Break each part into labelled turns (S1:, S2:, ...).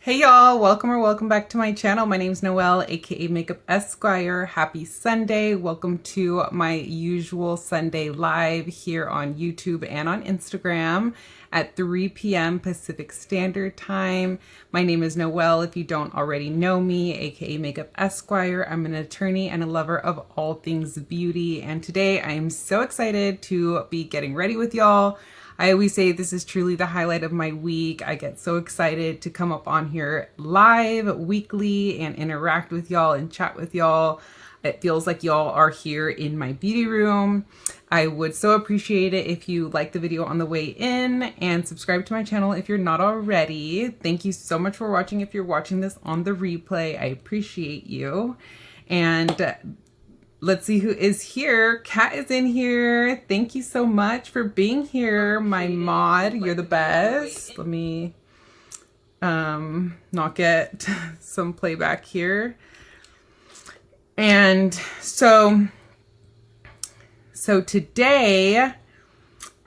S1: Hey y'all, welcome or welcome back to my channel. My name is Noelle, aka MakeupEsquire. Happy Sunday. Welcome to my usual Sunday live here on YouTube and on Instagram at 3 p.m. Pacific Standard Time. My name is Noelle, if you don't already know me, aka MakeupEsquire. I'm an attorney and a lover of all things beauty, and today I am so excited to be getting ready with y'all. I always say this is truly the highlight of my week. I get so excited to come up on here live weekly and interact with y'all and chat with y'all. It feels like y'all are here in my beauty room. I would so appreciate it if you like the video on the way in and subscribe to my channel if you're not already. Thank you so much for watching. If you're watching this on the replay, I appreciate you. And let's see who is here. Kat is in here. Thank you so much for being here, my mod. You're the best. Let me not get some playback here. And so today,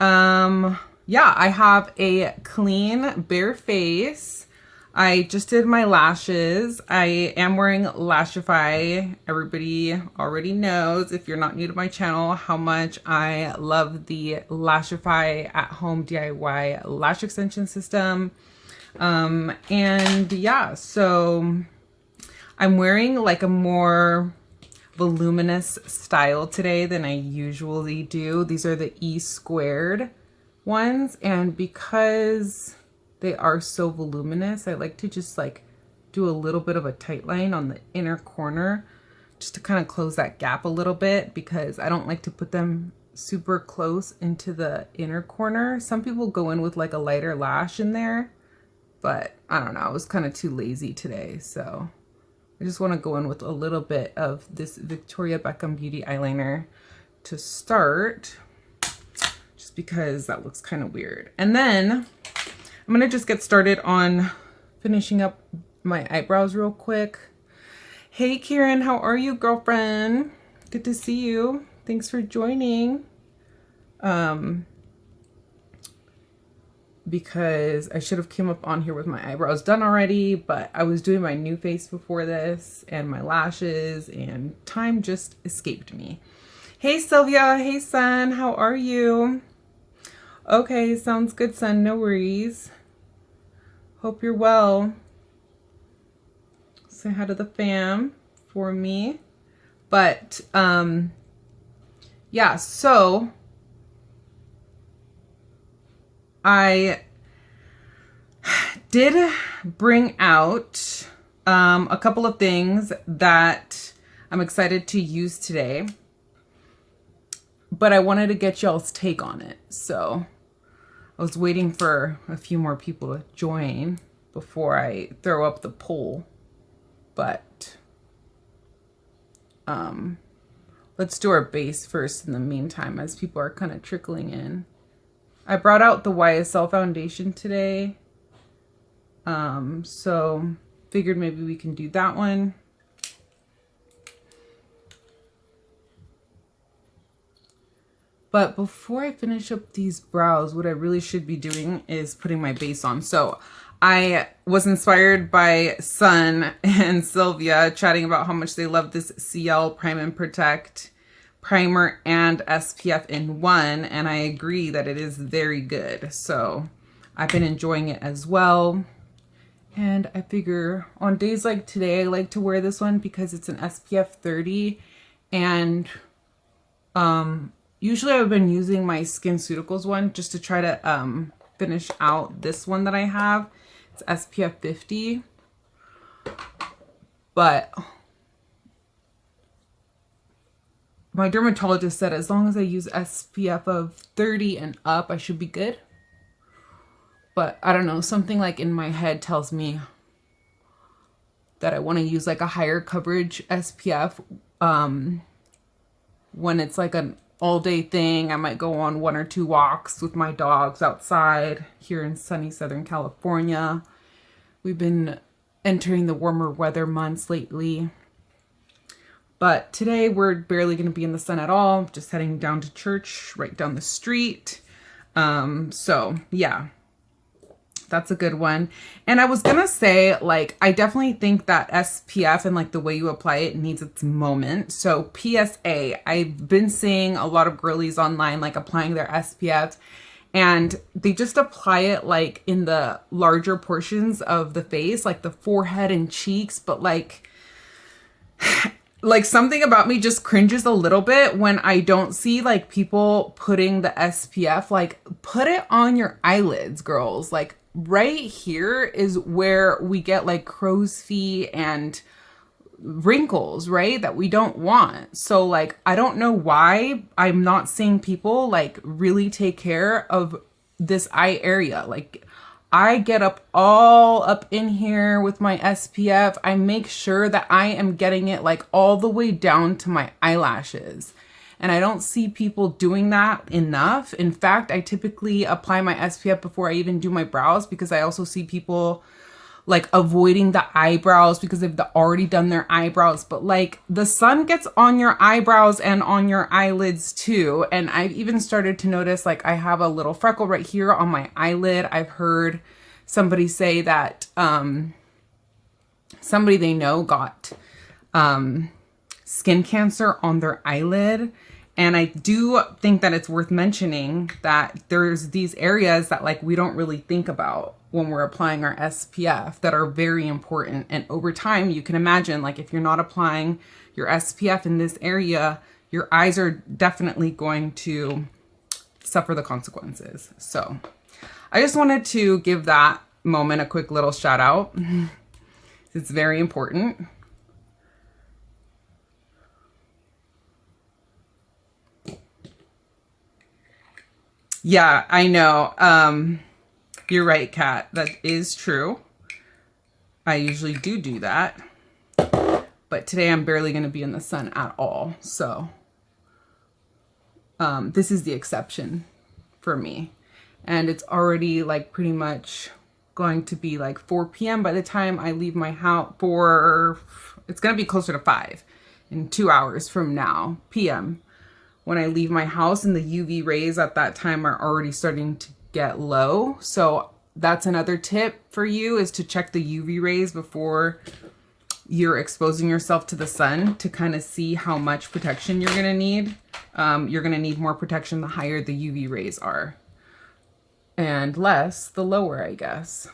S1: yeah, I have a clean, bare face. I just did my lashes. I am wearing Lashify. Everybody already knows, if you're not new to my channel, how much I love the Lashify at-home DIY lash extension system. And yeah, so I'm wearing like a more voluminous style today than I usually do. These are the E² ones, and because they are so voluminous, I like to just like do a little bit of a tight line on the inner corner just to kind of close that gap a little bit, because I don't like to put them super close into the inner corner. Some people go in with like a lighter lash in there, but I don't know, I was kind of too lazy today, so I just want to go in with a little bit of this Victoria Beckham Beauty eyeliner to start, just because that looks kind of weird. And then I'm gonna just get started on finishing up my eyebrows real quick. Hey Kieran, how are you, girlfriend? Good to see you. Thanks for joining. Because I should have came up on here with my eyebrows done already, but I was doing my new face before this and my lashes, and time just escaped me. Hey Sylvia, hey son, how are you? Okay, sounds good, son, no worries. Hope you're well. Say hi to the fam for me. But yeah, so I did bring out a couple of things that I'm excited to use today, but I wanted to get y'all's take on it. So I was waiting for a few more people to join before I throw up the poll, but let's do our base first in the meantime as people are kind of trickling in. I brought out the YSL foundation today, so figured maybe we can do that one. But before I finish up these brows, what I really should be doing is putting my base on. So I was inspired by Sun and Sylvia chatting about how much they love this CL Prime and Protect primer and SPF in one, and I agree that it is very good. So I've been enjoying it as well. And I figure on days like today, I like to wear this one because it's an SPF 30, and usually I've been using my SkinCeuticals one just to try to finish out this one that I have. It's SPF 50. But my dermatologist said as long as I use SPF of 30 and up, I should be good. But I don't know, something like in my head tells me that I want to use like a higher coverage SPF. When it's like an all-day thing, I might go on 1 or 2 walks with my dogs outside here in sunny Southern California. We've been entering the warmer weather months lately. But today we're barely going to be in the sun at all. Just heading down to church right down the street. So yeah, That's a good one. And I was gonna say, like, I definitely think that SPF and like the way you apply it needs its moment. So PSA, I've been seeing a lot of girlies online like applying their SPF, and they just apply it like in the larger portions of the face, like the forehead and cheeks, but like something about me just cringes a little bit when I don't see like people putting the SPF. Like, put it on your eyelids, girls. Like, right here is where we get like crow's feet and wrinkles, right? That we don't want. So like, I don't know why I'm not seeing people like really take care of this eye area. Like, I get up all up in here with my SPF. I make sure that I am getting it like all the way down to my eyelashes. And I don't see people doing that enough. In fact, I typically apply my SPF before I even do my brows, because I also see people like avoiding the eyebrows because they've already done their eyebrows. But like, the sun gets on your eyebrows and on your eyelids too. And I've even started to notice like I have a little freckle right here on my eyelid. I've heard somebody say that somebody they know got skin cancer on their eyelid. And I do think that it's worth mentioning that there's these areas that like we don't really think about when we're applying our SPF that are very important. And over time, you can imagine, like, if you're not applying your SPF in this area, your eyes are definitely going to suffer the consequences. So I just wanted to give that moment a quick little shout out. It's very important. Yeah, I know. You're right, Kat. That is true. I usually do that. But today I'm barely going to be in the sun at all. So this is the exception for me. And it's already like pretty much going to be like 4 p.m. by the time I leave my house. It's going to be closer to 5 in 2 hours from now, p.m. when I leave my house, and the UV rays at that time are already starting to get low. So that's another tip for you, is to check the UV rays before you're exposing yourself to the sun to kind of see how much protection you're going to need. You're going to need more protection the higher the UV rays are, and less the lower, I guess.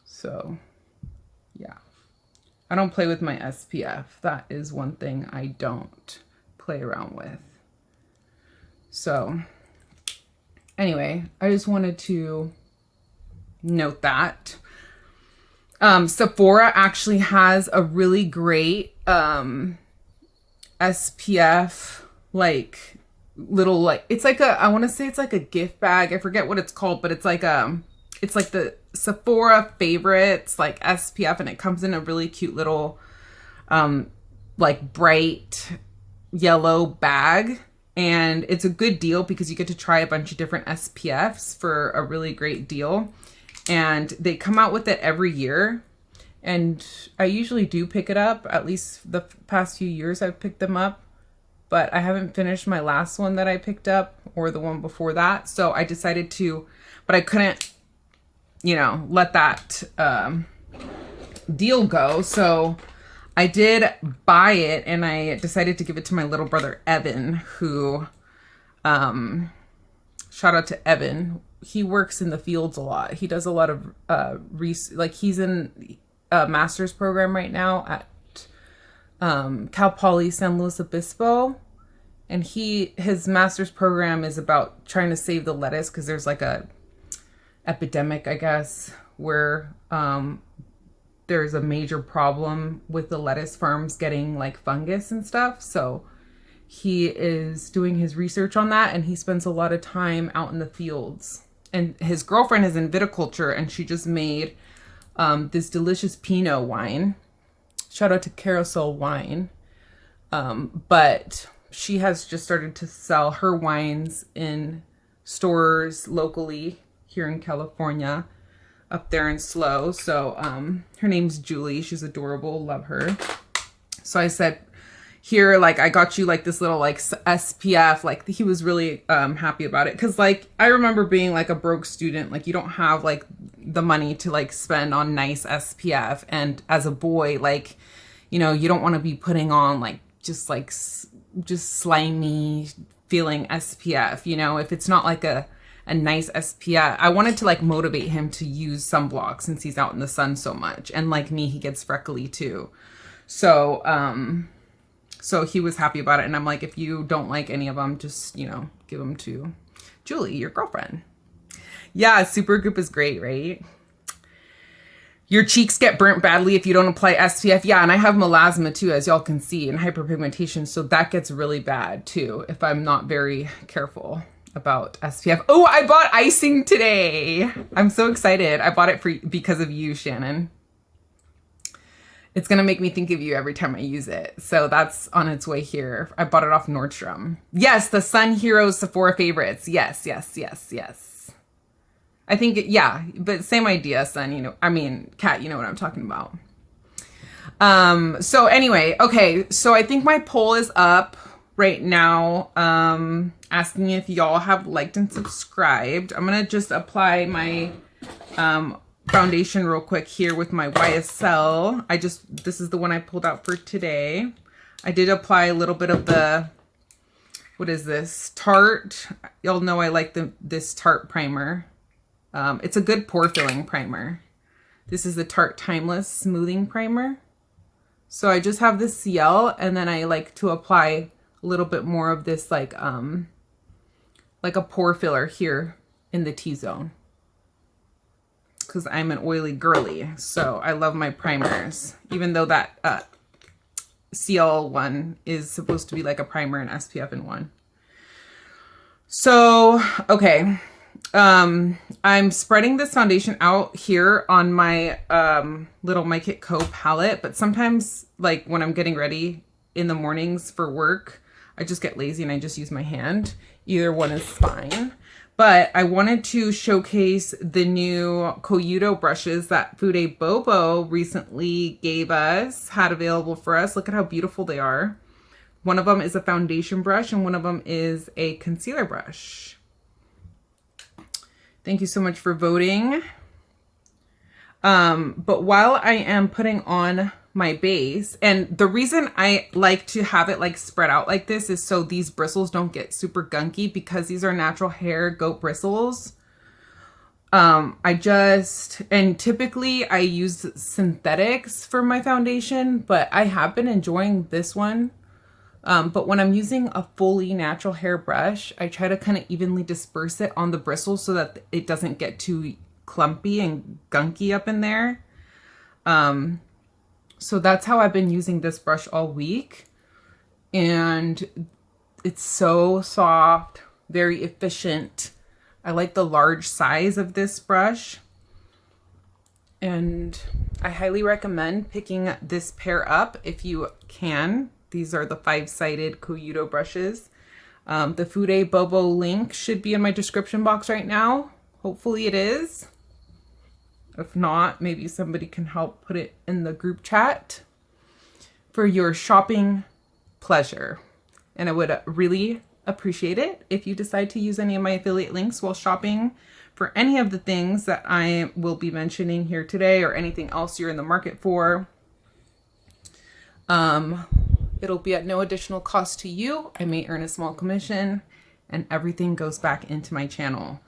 S1: So yeah, I don't play with my SPF. That is one thing I don't play around with. So anyway, I just wanted to note that. Sephora actually has a really great SPF, like little, like, it's like a, I want to say it's like a gift bag. I forget what it's called, but it's like the Sephora favorites, like SPF, and it comes in a really cute little like bright yellow bag. And it's a good deal because you get to try a bunch of different SPFs for a really great deal. And they come out with it every year. And I usually do pick it up. At least the past few years I've picked them up. But I haven't finished my last one that I picked up, or the one before that. So I decided to, but I couldn't, you know, let that deal go. So I did buy it, and I decided to give it to my little brother, Evan, who, shout out to Evan. He works in the fields a lot. He does a lot of, like, he's in a master's program right now at Cal Poly San Luis Obispo. And his master's program is about trying to save the lettuce, because there's like a epidemic, I guess, where there's a major problem with the lettuce farms getting like fungus and stuff. So he is doing his research on that, and he spends a lot of time out in the fields. And his girlfriend is in viticulture, and she just made this delicious Pinot wine. Shout out to Carousel Wine. But she has just started to sell her wines in stores locally here in California, up there in SLO. So her name's Julie. She's adorable. Love her. So I said, here, like, I got you like this little like SPF. Like, he was really happy about it, because like I remember being like a broke student, like you don't have like the money to like spend on nice SPF, and as a boy, like, you know, you don't want to be putting on like just slimy feeling SPF, you know, if it's not like a nice SPF. I wanted to like motivate him to use sunblock since he's out in the sun so much, and like me, he gets freckly too. So so he was happy about it, and I'm like, if you don't like any of them, just, you know, give them to Julie, your girlfriend. Yeah, Supergoop is great, right? Your cheeks get burnt badly if you don't apply SPF. Yeah, and I have melasma too, as y'all can see, and hyperpigmentation, so that gets really bad too if I'm not very careful about SPF. Oh, I bought icing today. I'm so excited. I bought it because of you, Shannon. It's gonna make me think of you every time I use it. So that's on its way here. I bought it off Nordstrom. Yes, the Sun Hero Sephora favorites. Yes, yes, yes, yes. I think, yeah, but same idea, Sun, you know, I mean, Kat, you know what I'm talking about. So anyway, okay, so I think my poll is up right now, asking if y'all have liked and subscribed. I'm gonna just apply my, foundation real quick here with my YSL. This is the one I pulled out for today. I did apply a little bit of the, what is this? Tarte. Y'all know I like this Tarte primer. It's a good pore filling primer. This is the Tarte Timeless Smoothing Primer. So I just have this CL, and then I like to apply a little bit more of this like a pore filler here in the T-zone, because I'm an oily girly, so I love my primers, even though that CL one is supposed to be like a primer and SPF in one. So, okay, I'm spreading this foundation out here on my little My Kit Co palette, but sometimes, like when I'm getting ready in the mornings for work, I just get lazy and I just use my hand. Either one is fine. But I wanted to showcase the new Koyudo brushes that FUDE Bobo recently gave us, had available for us. Look at how beautiful they are. One of them is a foundation brush and one of them is a concealer brush. Thank you so much for voting. But while I am putting on my base, and the reason I like to have it like spread out like this is so these bristles don't get super gunky, because these are natural hair goat bristles. And typically I use synthetics for my foundation, but I have been enjoying this one. But when I'm using a fully natural hair brush, I try to kind of evenly disperse it on the bristles so that it doesn't get too clumpy and gunky up in there. So that's how I've been using this brush all week. And it's so soft, very efficient. I like the large size of this brush. And I highly recommend picking this pair up if you can. These are the 5-sided Koyudo brushes. The FUDE Bobo link should be in my description box right now. Hopefully it is. If not, maybe somebody can help put it in the group chat for your shopping pleasure. And I would really appreciate it if you decide to use any of my affiliate links while shopping for any of the things that I will be mentioning here today, or anything else you're in the market for. It'll be at no additional cost to you. I may earn a small commission, and everything goes back into my channel.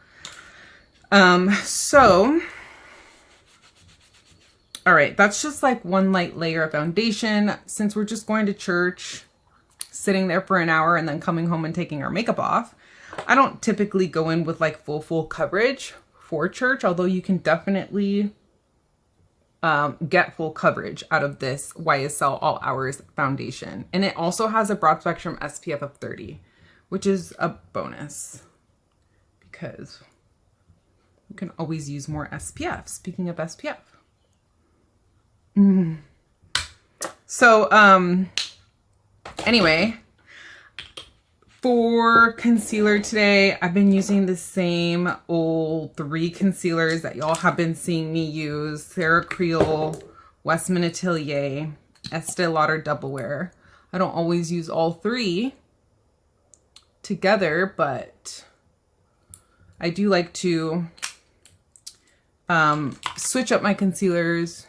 S1: All right, that's just like one light layer of foundation. Since we're just going to church, sitting there for an hour and then coming home and taking our makeup off, I don't typically go in with like full coverage for church, although you can definitely get full coverage out of this YSL All Hours foundation. And it also has a broad spectrum SPF of 30, which is a bonus because you can always use more SPF. Speaking of SPF. So, anyway, for concealer today, I've been using the same old 3 concealers that y'all have been seeing me use. Sarah Creole, Westman Atelier, Estee Lauder Double Wear. I don't always use all three together, but I do like to switch up my concealers,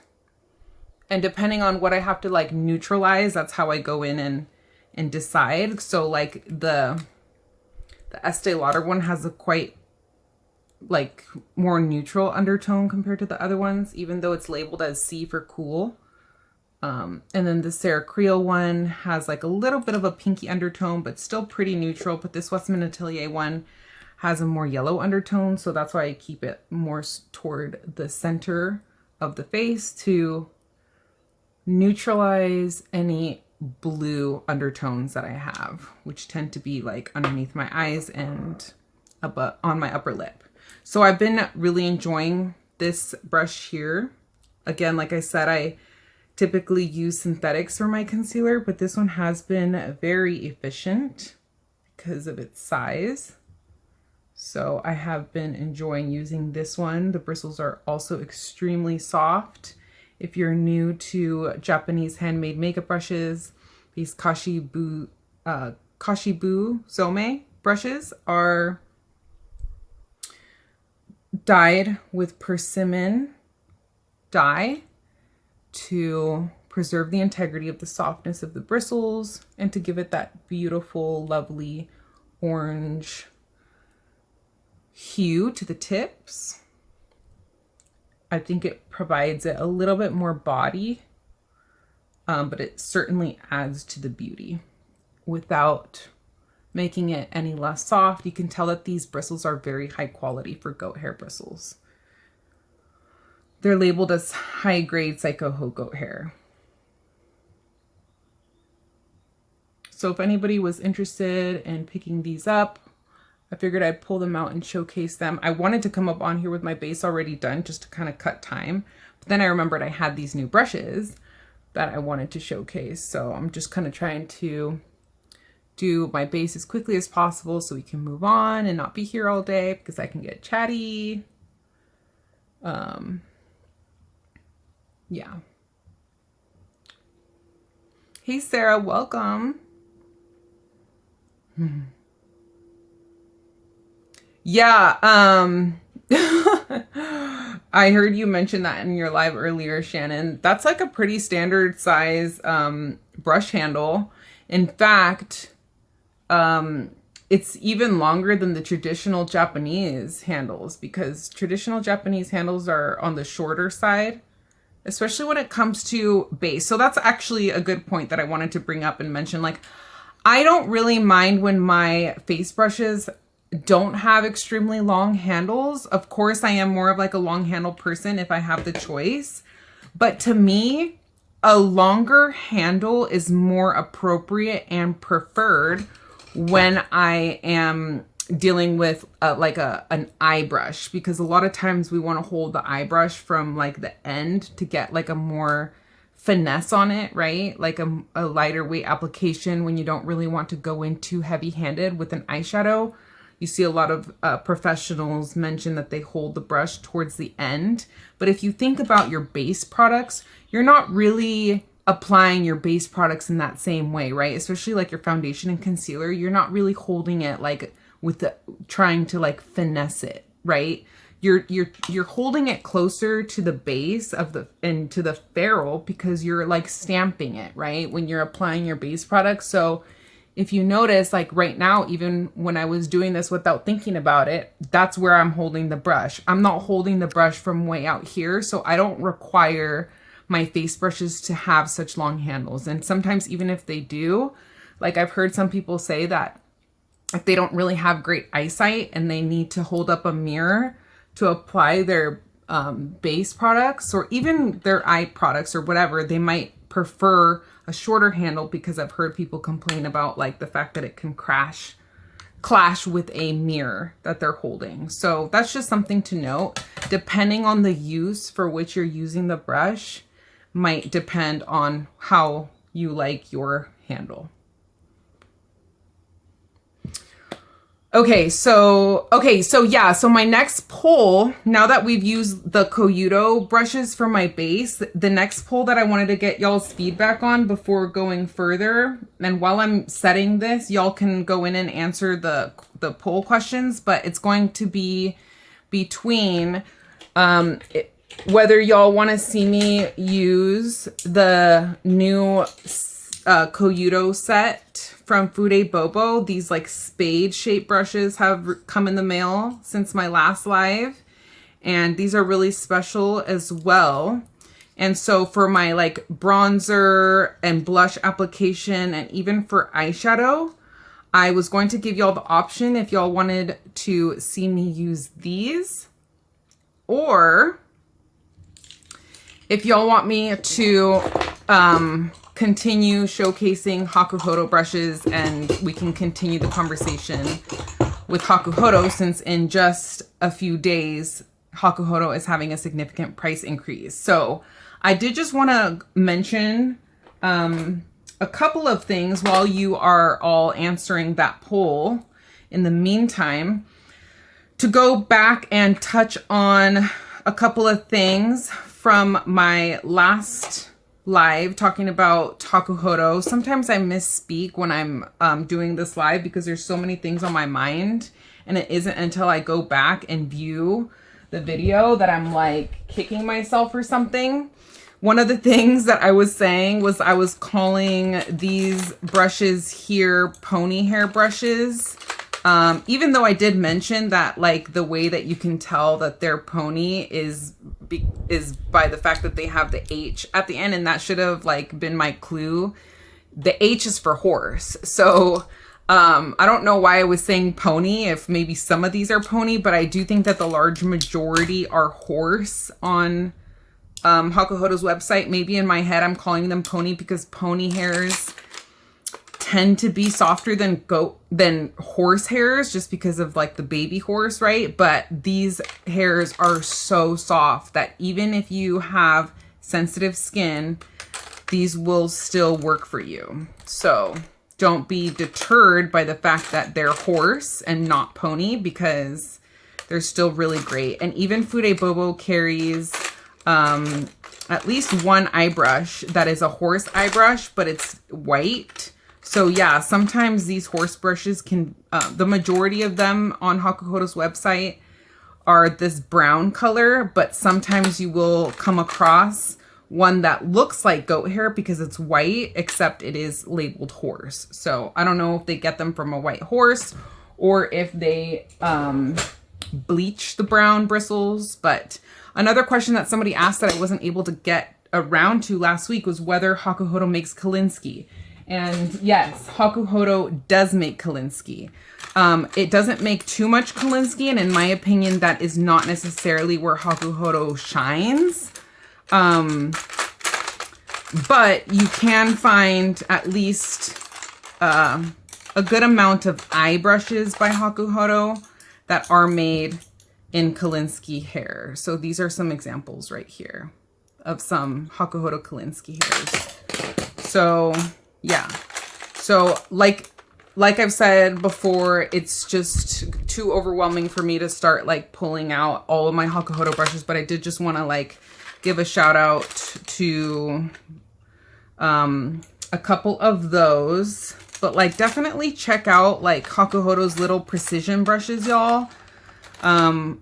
S1: and depending on what I have to like neutralize, that's how I go in and decide. So like the Estee Lauder one has a quite like more neutral undertone compared to the other ones, even though it's labeled as C for cool. And then the Sarah Creel one has like a little bit of a pinky undertone, but still pretty neutral. But this Westman Atelier one has a more yellow undertone, so that's why I keep it more toward the center of the face to neutralize any blue undertones that I have, which tend to be like underneath my eyes and on my upper lip. So I've been really enjoying this brush here. Again, like I said, I typically use synthetics for my concealer, but this one has been very efficient because of its size. So I have been enjoying using this one. The bristles are also extremely soft. If you're new to Japanese handmade makeup brushes, these Kashibu Some brushes are dyed with persimmon dye to preserve the integrity of the softness of the bristles and to give it that beautiful, lovely orange hue to the tips. I think it provides it a little bit more body, but it certainly adds to the beauty without making it any less soft. You can tell that these bristles are very high quality for goat hair bristles. They're labeled as high grade Psycho goat hair. So if anybody was interested in picking these up, I figured I'd pull them out and showcase them. I wanted to come up on here with my base already done just to kind of cut time. But then I remembered I had these new brushes that I wanted to showcase. So I'm just kind of trying to do my base as quickly as possible so we can move on and not be here all day because I can get chatty. Yeah. Hey, Sarah, welcome. Yeah, I heard you mention that in your live earlier, Shannon. That's like a pretty standard size brush handle. In fact, it's even longer than the traditional Japanese handles because traditional Japanese handles are on the shorter side, especially when it comes to base. So that's actually a good point that I wanted to bring up and mention. Like, I don't really mind when my face brushes don't have extremely long handles. Of course, I am more of like a long handle person if I have the choice. But to me, a longer handle is more appropriate and preferred when I am dealing with an eye brush, because a lot of times we want to hold the eye brush from like the end to get like a more finesse on it, right? Like a lighter weight application when you don't really want to go in too heavy handed with an eyeshadow. You see a lot of professionals mention that they hold the brush towards the end. But if you think about your base products, you're not really applying your base products in that same way, right? Especially like your foundation and concealer, you're not really holding it like with the trying to like finesse it, right? You're holding it closer to the base of the and to the ferrule because you're like stamping it, right? When you're applying your base product. So if you notice, like right now, even when I was doing this without thinking about it, that's where I'm holding the brush. I'm not holding the brush from way out here. So I don't require my face brushes to have such long handles. And sometimes even if they do, like I've heard some people say that if they don't really have great eyesight and they need to hold up a mirror to apply their base products or even their eye products or whatever, they might prefer a shorter handle because I've heard people complain about like the fact that it can clash with a mirror that they're holding. So that's just something to note. Depending on the use for which you're using the brush might depend on how you like your handle. Okay, so yeah, so my next poll, now that we've used the Koyudo brushes for my base, the next poll that I wanted to get y'all's feedback on before going further, and while I'm setting this, y'all can go in and answer the poll questions, but it's going to be between whether y'all want to see me use the new Koyudo set from FUDE Bobo. These like spade shaped brushes have come in the mail since my last live, and these are really special as well. And so for my like bronzer and blush application, and even for eyeshadow, I was going to give y'all the option if y'all wanted to see me use these, or if y'all want me to continue showcasing Hakuhodo brushes, and we can continue the conversation with Hakuhodo, since in just a few days, Hakuhodo is having a significant price increase. So I did just want to mention a couple of things while you are all answering that poll. In the meantime, to go back and touch on a couple of things from my last live talking about Hakuhodo. Sometimes I misspeak when I'm doing this live because there's so many things on my mind, and it isn't until I go back and view the video that I'm like kicking myself or something. One of the things that I was saying was I was calling these brushes here pony hair brushes. Even though I did mention that like the way that you can tell that they're pony is by the fact that they have the H at the end, and that should have like been my clue. The H is for horse. So I don't know why I was saying pony, if maybe some of these are pony, but I do think that the large majority are horse on Hakuhodo's website. Maybe in my head I'm calling them pony because pony hairs tend to be softer than horse hairs, just because of like the baby horse, right? But these hairs are so soft that even if you have sensitive skin, these will still work for you. So don't be deterred by the fact that they're horse and not pony, because they're still really great. And even FUDE Bobo carries at least one eye brush that is a horse eye brush, but it's white. So yeah, sometimes these horse brushes can, the majority of them on Hakuhodo's website are this brown color, but sometimes you will come across one that looks like goat hair because it's white, except it is labeled horse. So I don't know if they get them from a white horse or if they bleach the brown bristles. But another question that somebody asked that I wasn't able to get around to last week was whether Hakuhodo makes Kolinsky. And yes, Hakuhodo does make Kolinsky. It doesn't make too much Kolinsky, and in my opinion, that is not necessarily where Hakuhodo shines. But you can find at least a good amount of eye brushes by Hakuhodo that are made in Kolinsky hair. So these are some examples right here of some Hakuhodo Kolinsky hairs. So yeah, so like I've said before, it's just too overwhelming for me to start like pulling out all of my Hakuhodo brushes, but I did just want to like give a shout out to a couple of those. But like definitely check out like Hakuhodo's little precision brushes, y'all.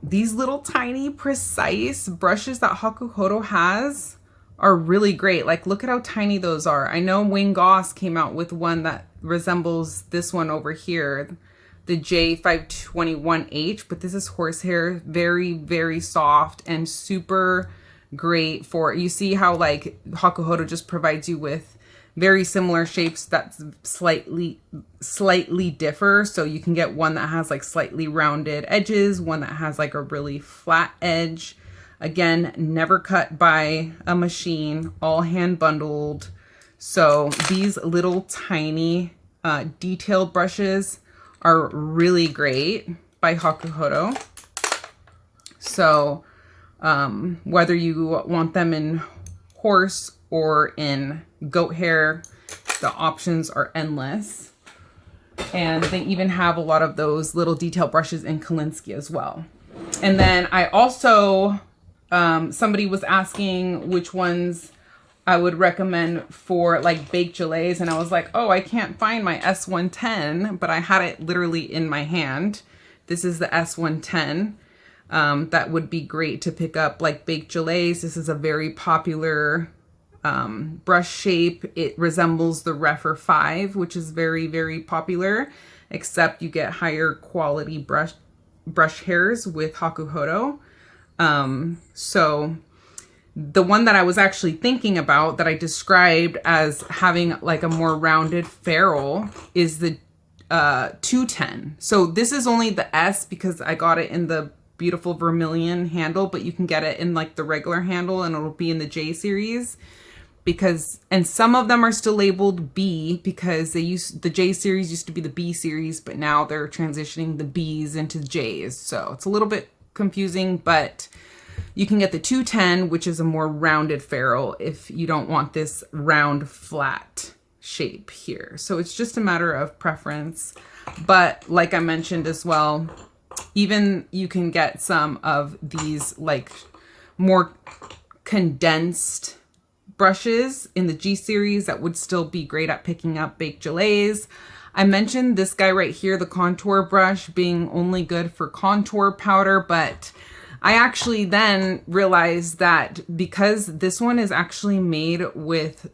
S1: These little tiny precise brushes that Hakuhodo has are really great. Like look at how tiny those are. I know Wayne Goss came out with one that resembles this one over here, the J521H, but this is horsehair, very, very soft and super great for, you see how like Hakuhodo just provides you with very similar shapes that slightly differ. So you can get one that has like slightly rounded edges, one that has like a really flat edge. Again, never cut by a machine, all hand bundled. So these little tiny detailed brushes are really great by Hakuhodo. So whether you want them in horse or in goat hair, the options are endless. And they even have a lot of those little detail brushes in Kolinsky as well. And then I also, somebody was asking which ones I would recommend for like baked gelays. And I was like, oh, I can't find my S110, but I had it literally in my hand. This is the S110. That would be great to pick up like baked gelays. This is a very popular brush shape. It resembles the Refer 5, which is very, very popular, except you get higher quality brush hairs with Hakuhodo. So the one that I was actually thinking about that I described as having like a more rounded ferrule is the 210. So this is only the S because I got it in the beautiful vermilion handle, but you can get it in like the regular handle and it'll be in the J series because, and some of them are still labeled B because the J series used to be the B series, but now they're transitioning the B's into J's. So it's a little bit confusing, but you can get the 210, which is a more rounded ferrule if you don't want this round flat shape here. So it's just a matter of preference. But like I mentioned as well, even you can get some of these like more condensed brushes in the G series that would still be great at picking up baked gelays. I mentioned this guy right here, the contour brush, being only good for contour powder, but I actually then realized that because this one is actually made with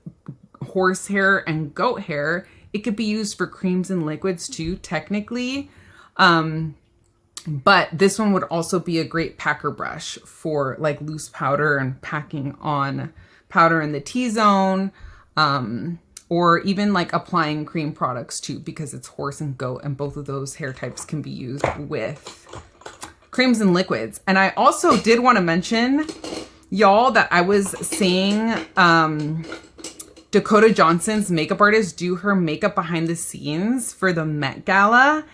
S1: horsehair and goat hair, it could be used for creams and liquids too, technically. But this one would also be a great packer brush for like loose powder and packing on powder in the T-zone, or even like applying cream products too, because it's horse and goat, and both of those hair types can be used with creams and liquids. And I also did want to mention, y'all, that I was seeing Dakota Johnson's makeup artist do her makeup behind the scenes for the Met Gala.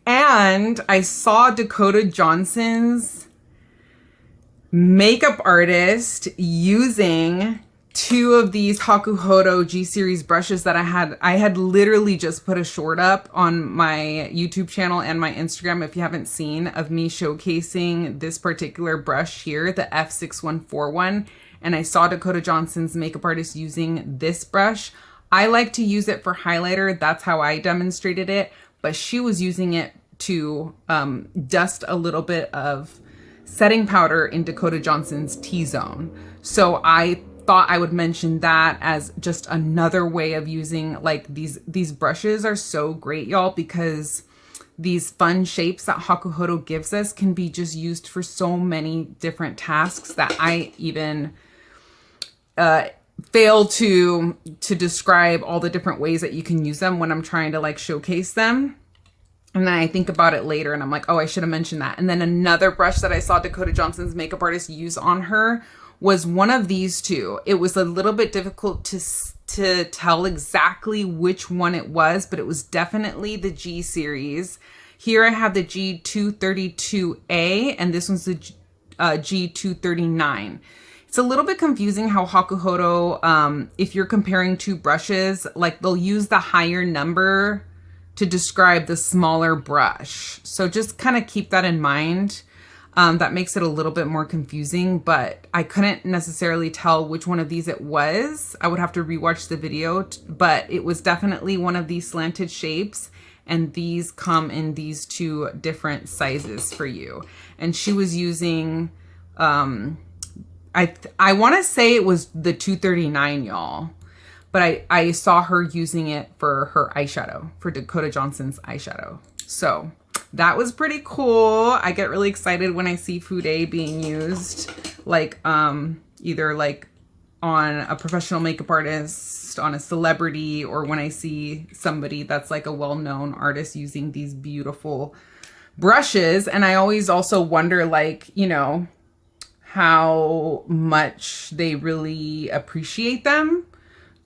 S1: And I saw Dakota Johnson's makeup artist using two of these Hakuhodo G series brushes that I had literally just put a short up on my YouTube channel and my Instagram, if you haven't seen, of me showcasing this particular brush here, the F6141. And I saw Dakota Johnson's makeup artist using this brush. I like to use it for highlighter. That's how I demonstrated it. But she was using it to dust a little bit of setting powder in Dakota Johnson's T-zone. So I thought I would mention that as just another way of using, like, these brushes are so great, y'all, because these fun shapes that Hakuhodo gives us can be just used for so many different tasks that I even fail to describe all the different ways that you can use them when I'm trying to like showcase them. And then I think about it later and I'm like, oh, I should have mentioned that. And then another brush that I saw Dakota Johnson's makeup artist use on her was one of these two. It was a little bit difficult to tell exactly which one it was, but it was definitely the G series. Here I have the G232A and this one's the G239. It's a little bit confusing how Hakuhodo, if you're comparing two brushes, like they'll use the higher number to describe the smaller brush. So just kind of keep that in mind. That makes it a little bit more confusing, but I couldn't necessarily tell which one of these it was. I would have to rewatch the video, but it was definitely one of these slanted shapes, and these come in these two different sizes for you. And she was using, I want to say it was the 239, y'all. But I saw her using it for her eyeshadow, for Dakota Johnson's eyeshadow. So that was pretty cool. I get really excited when I see FUDE being used, like either like on a professional makeup artist, on a celebrity, or when I see somebody that's like a well-known artist using these beautiful brushes. And I always also wonder, like, you know, how much they really appreciate them.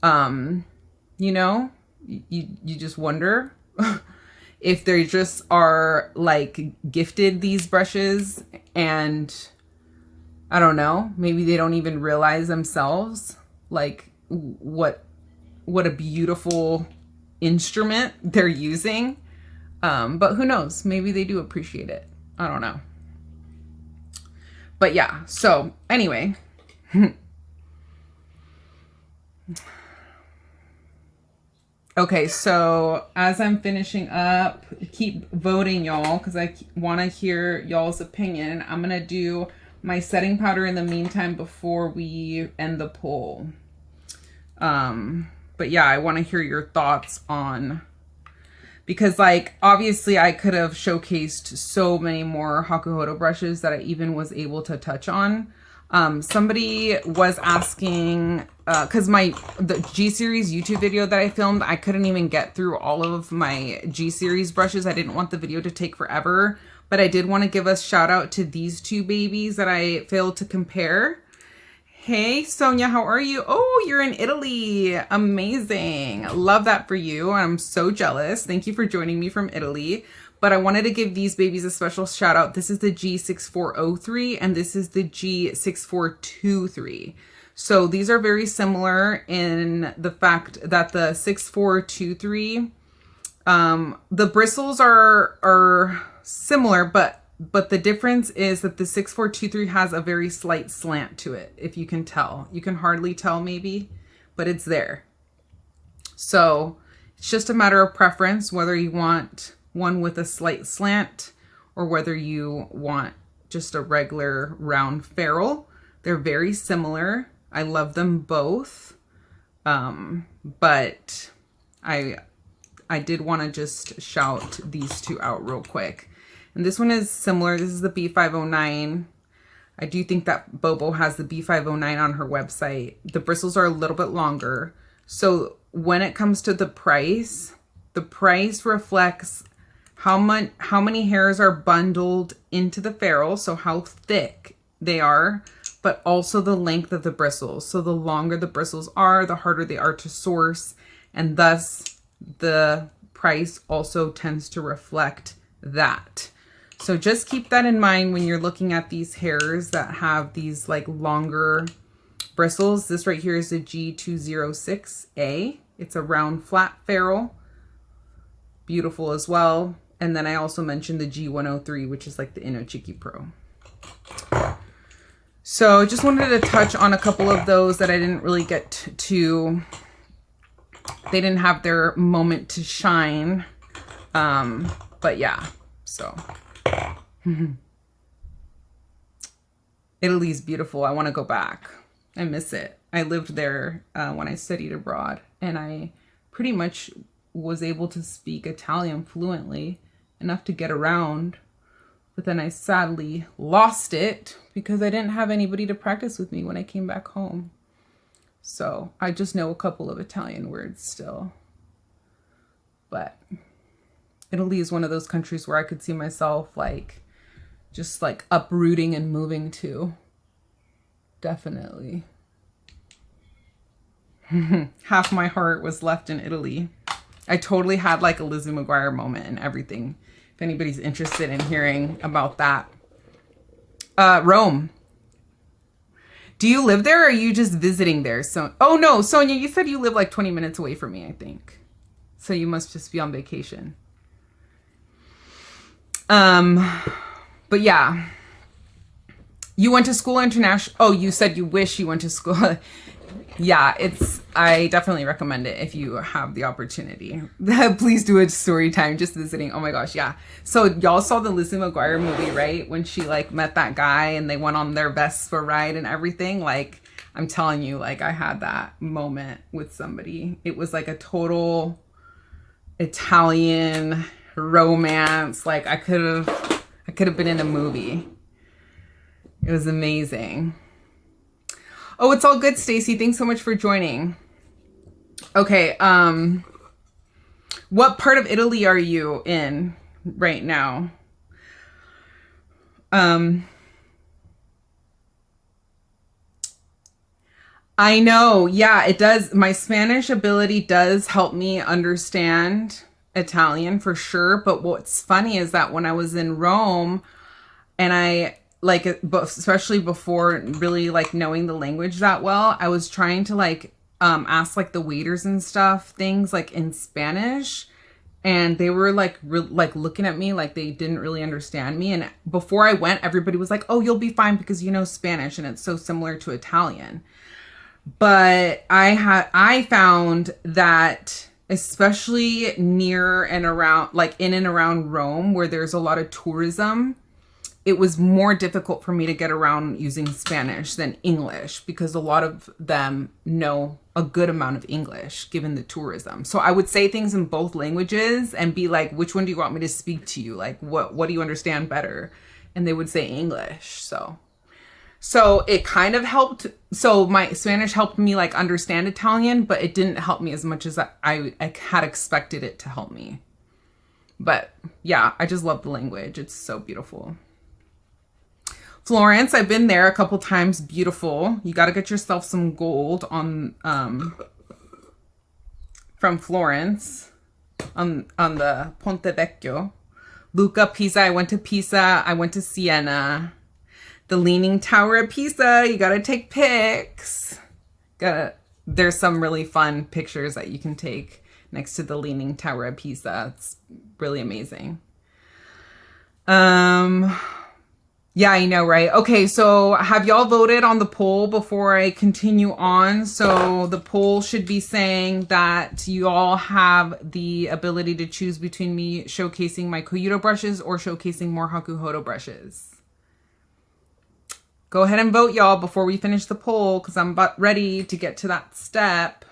S1: You know, you just wonder if they just are like gifted these brushes, and I don't know, maybe they don't even realize themselves like what a beautiful instrument they're using. But who knows? Maybe they do appreciate it. I don't know. But yeah, so anyway. Okay, so as I'm finishing up, keep voting, y'all, because I want to hear y'all's opinion. I'm going to do my setting powder in the meantime before we end the poll. But yeah, I want to hear your thoughts on, because like, obviously I could have showcased so many more Hakuhodo brushes that I even was able to touch on. Somebody was asking, cause the G-Series YouTube video that I filmed, I couldn't even get through all of my G-Series brushes. I didn't want the video to take forever, but I did want to give a shout out to these two babies that I failed to compare. Hey, Sonia, how are you? Oh, you're in Italy. Amazing. Love that for you. I'm so jealous. Thank you for joining me from Italy. But I wanted to give these babies a special shout out. This is the G6403 and this is the G6423. So these are very similar in the fact that the 6423, the bristles are similar, but the difference is that the 6423 has a very slight slant to it. If you can tell, you can hardly tell maybe, but it's there. So it's just a matter of preference, whether you want one with a slight slant or whether you want just a regular round ferrule. They're very similar. I love them both. But I did want to just shout these two out real quick. And this one is similar. This is the B509. I do think that Bobo has the B509 on her website. The bristles are a little bit longer. So when it comes to the price reflects how many hairs are bundled into the ferrule, so how thick they are, but also the length of the bristles. So the longer the bristles are, the harder they are to source, and thus the price also tends to reflect that. So just keep that in mind when you're looking at these hairs that have these like longer bristles. This right here is a G206A. It's a round flat ferrule. Beautiful as well. And then I also mentioned the G103, which is like the Inochiki Pro. So just wanted to touch on a couple of those that I didn't really get to. They didn't have their moment to shine. But yeah, so. Italy's beautiful. I want to go back. I miss it. I lived there when I studied abroad, and I pretty much was able to speak Italian fluently, enough to get around, but then I sadly lost it because I didn't have anybody to practice with me when I came back home. So I just know a couple of Italian words still. But Italy is one of those countries where I could see myself like just like uprooting and moving to. Definitely. Half my heart was left in Italy. I totally had like a Lizzie McGuire moment and everything. If anybody's interested in hearing about that. Rome. Do you live there or are you just visiting there? So, oh no, Sonia, you said you live like 20 minutes away from me, I think. So you must just be on vacation. But yeah. You went to school international. Oh, you said you wish you went to school. Yeah, I definitely recommend it if you have the opportunity. Please do a story time just visiting. Oh my gosh, yeah. So y'all saw the Lizzie McGuire movie, right? When she like met that guy and they went on their Vespa ride and everything. Like, I'm telling you, like I had that moment with somebody. It was like a total Italian romance. Like I could have been in a movie. It was amazing. Oh, it's all good, Stacy. Thanks so much for joining. Okay, what part of Italy are you in right now? I know, yeah, it does. My Spanish ability does help me understand Italian for sure. But what's funny is that when I was in Rome and I like, especially before really like knowing the language that well, I was trying to like asked like the waiters and stuff things like in Spanish, and they were like looking at me like they didn't really understand me. And before I went, everybody was like, oh, you'll be fine because you know Spanish and it's so similar to Italian. But I found that especially near and around, like in and around Rome, where there's a lot of tourism, it was more difficult for me to get around using Spanish than English, because a lot of them know a good amount of English given the tourism. So I would say things in both languages and be like, which one do you want me to speak to you? Like, what do you understand better? And they would say English. So it kind of helped. So my Spanish helped me like understand Italian, but it didn't help me as much as I had expected it to help me. But yeah, I just love the language. It's so beautiful. Florence, I've been there a couple times. Beautiful. You got to get yourself some gold on from Florence on the Ponte Vecchio. Lucca, Pisa. I went to Pisa. I went to Siena. The Leaning Tower of Pisa. You got to take pics. There's some really fun pictures that you can take next to the Leaning Tower of Pisa. It's really amazing. Yeah, I know, right? Okay, so have y'all voted on the poll before I continue on? So the poll should be saying that you all have the ability to choose between me showcasing my Koyudo brushes or showcasing more Hakuhodo brushes. Go ahead and vote, y'all, before we finish the poll, because I'm about ready to get to that step.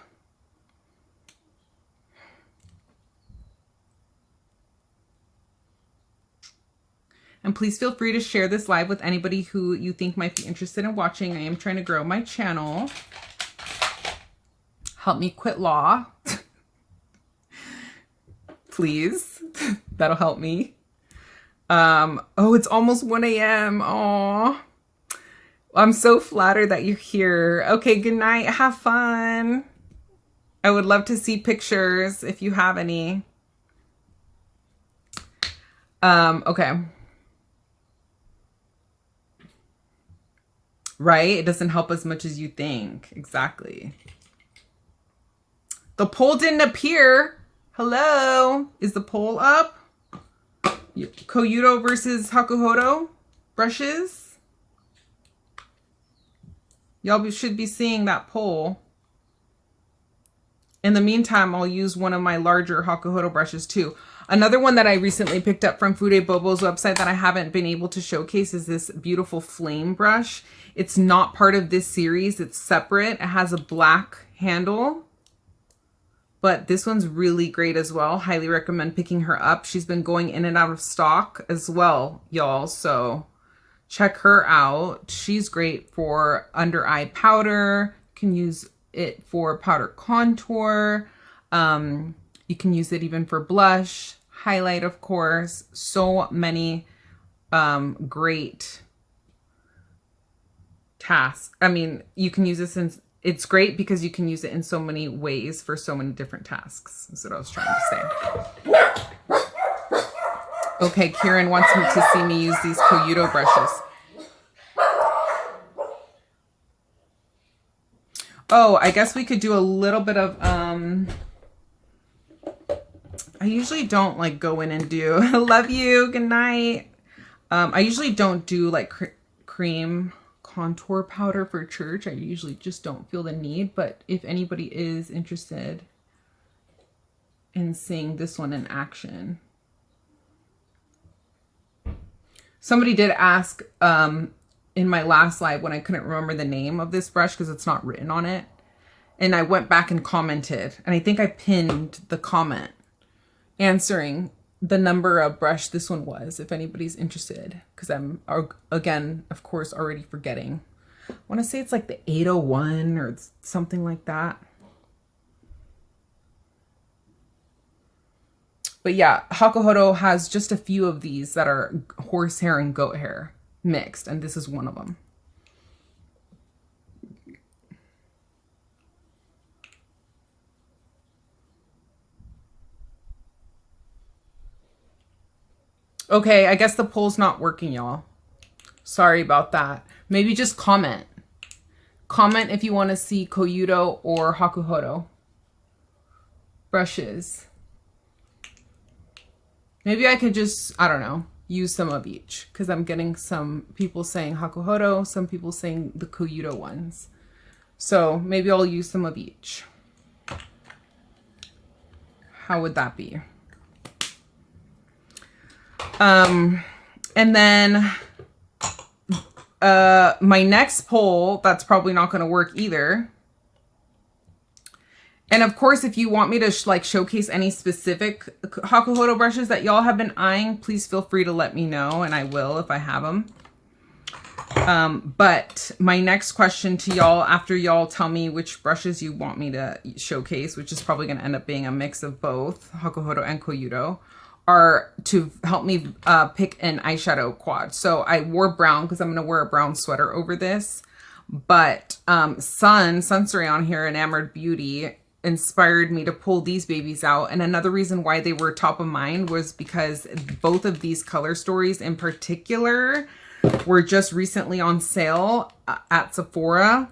S1: And please feel free to share this live with anybody who you think might be interested in watching. I am trying to grow my channel. Help me quit law. Please. That'll help me. Oh, it's almost 1 a.m. Aw. I'm so flattered that you're here. Okay, good night. Have fun. I would love to see pictures if you have any. Okay. Right? It doesn't help as much as you think. Exactly. The poll didn't appear. Hello? Is the poll up? Koyudo versus Hakuhodo brushes? Y'all should be seeing that poll. In the meantime, I'll use one of my larger Hakuhodo brushes too. Another one that I recently picked up from FUDE Bobo's website that I haven't been able to showcase is this beautiful flame brush. It's not part of this series. It's separate. It has a black handle, but this one's really great as well. Highly recommend picking her up. She's been going in and out of stock as well, y'all. So check her out. She's great for under eye powder. You can use it for powder contour. You can use it even for blush, highlight, of course. So many great tasks. I mean, you can use this in, it's great because you can use it in so many ways for so many different tasks. That's what I was trying to say. Okay, Kieran wants me to see me use these Koyudo brushes. Oh, I guess we could do a little bit of, I usually don't like go in and do, I love you, good night. I usually don't do like cream contour powder for church. I usually just don't feel the need, but if anybody is interested in seeing this one in action. Somebody did ask in my last live when I couldn't remember the name of this brush because it's not written on it. And I went back and commented, and I think I pinned the comment answering the number of brush this one was, if anybody's interested, because I'm, again, of course, already forgetting. I want to say it's like the 801 or something like that. But yeah, Hakuhodo has just a few of these that are horsehair and goat hair mixed, and this is one of them. Okay, I guess the poll's not working, y'all. Sorry about that. Maybe just comment. Comment if you want to see Koyudo or Hakuhodo brushes. Maybe I could just, I don't know, use some of each, because I'm getting some people saying Hakuhodo, some people saying the Koyudo ones. So maybe I'll use some of each. How would that be? And then my next poll, that's probably not going to work either. And of course, if you want me to like showcase any specific Hakuhodo brushes that y'all have been eyeing, please feel free to let me know, and I will if I have them. But my next question to y'all, after y'all tell me which brushes you want me to showcase, which is probably going to end up being a mix of both Hakuhodo and Koyudo, are to help me pick an eyeshadow quad. So I wore brown because I'm going to wear a brown sweater over this. But Sunstory on here, Enamored Beauty, inspired me to pull these babies out. And another reason why they were top of mind was because both of these color stories in particular were just recently on sale at Sephora.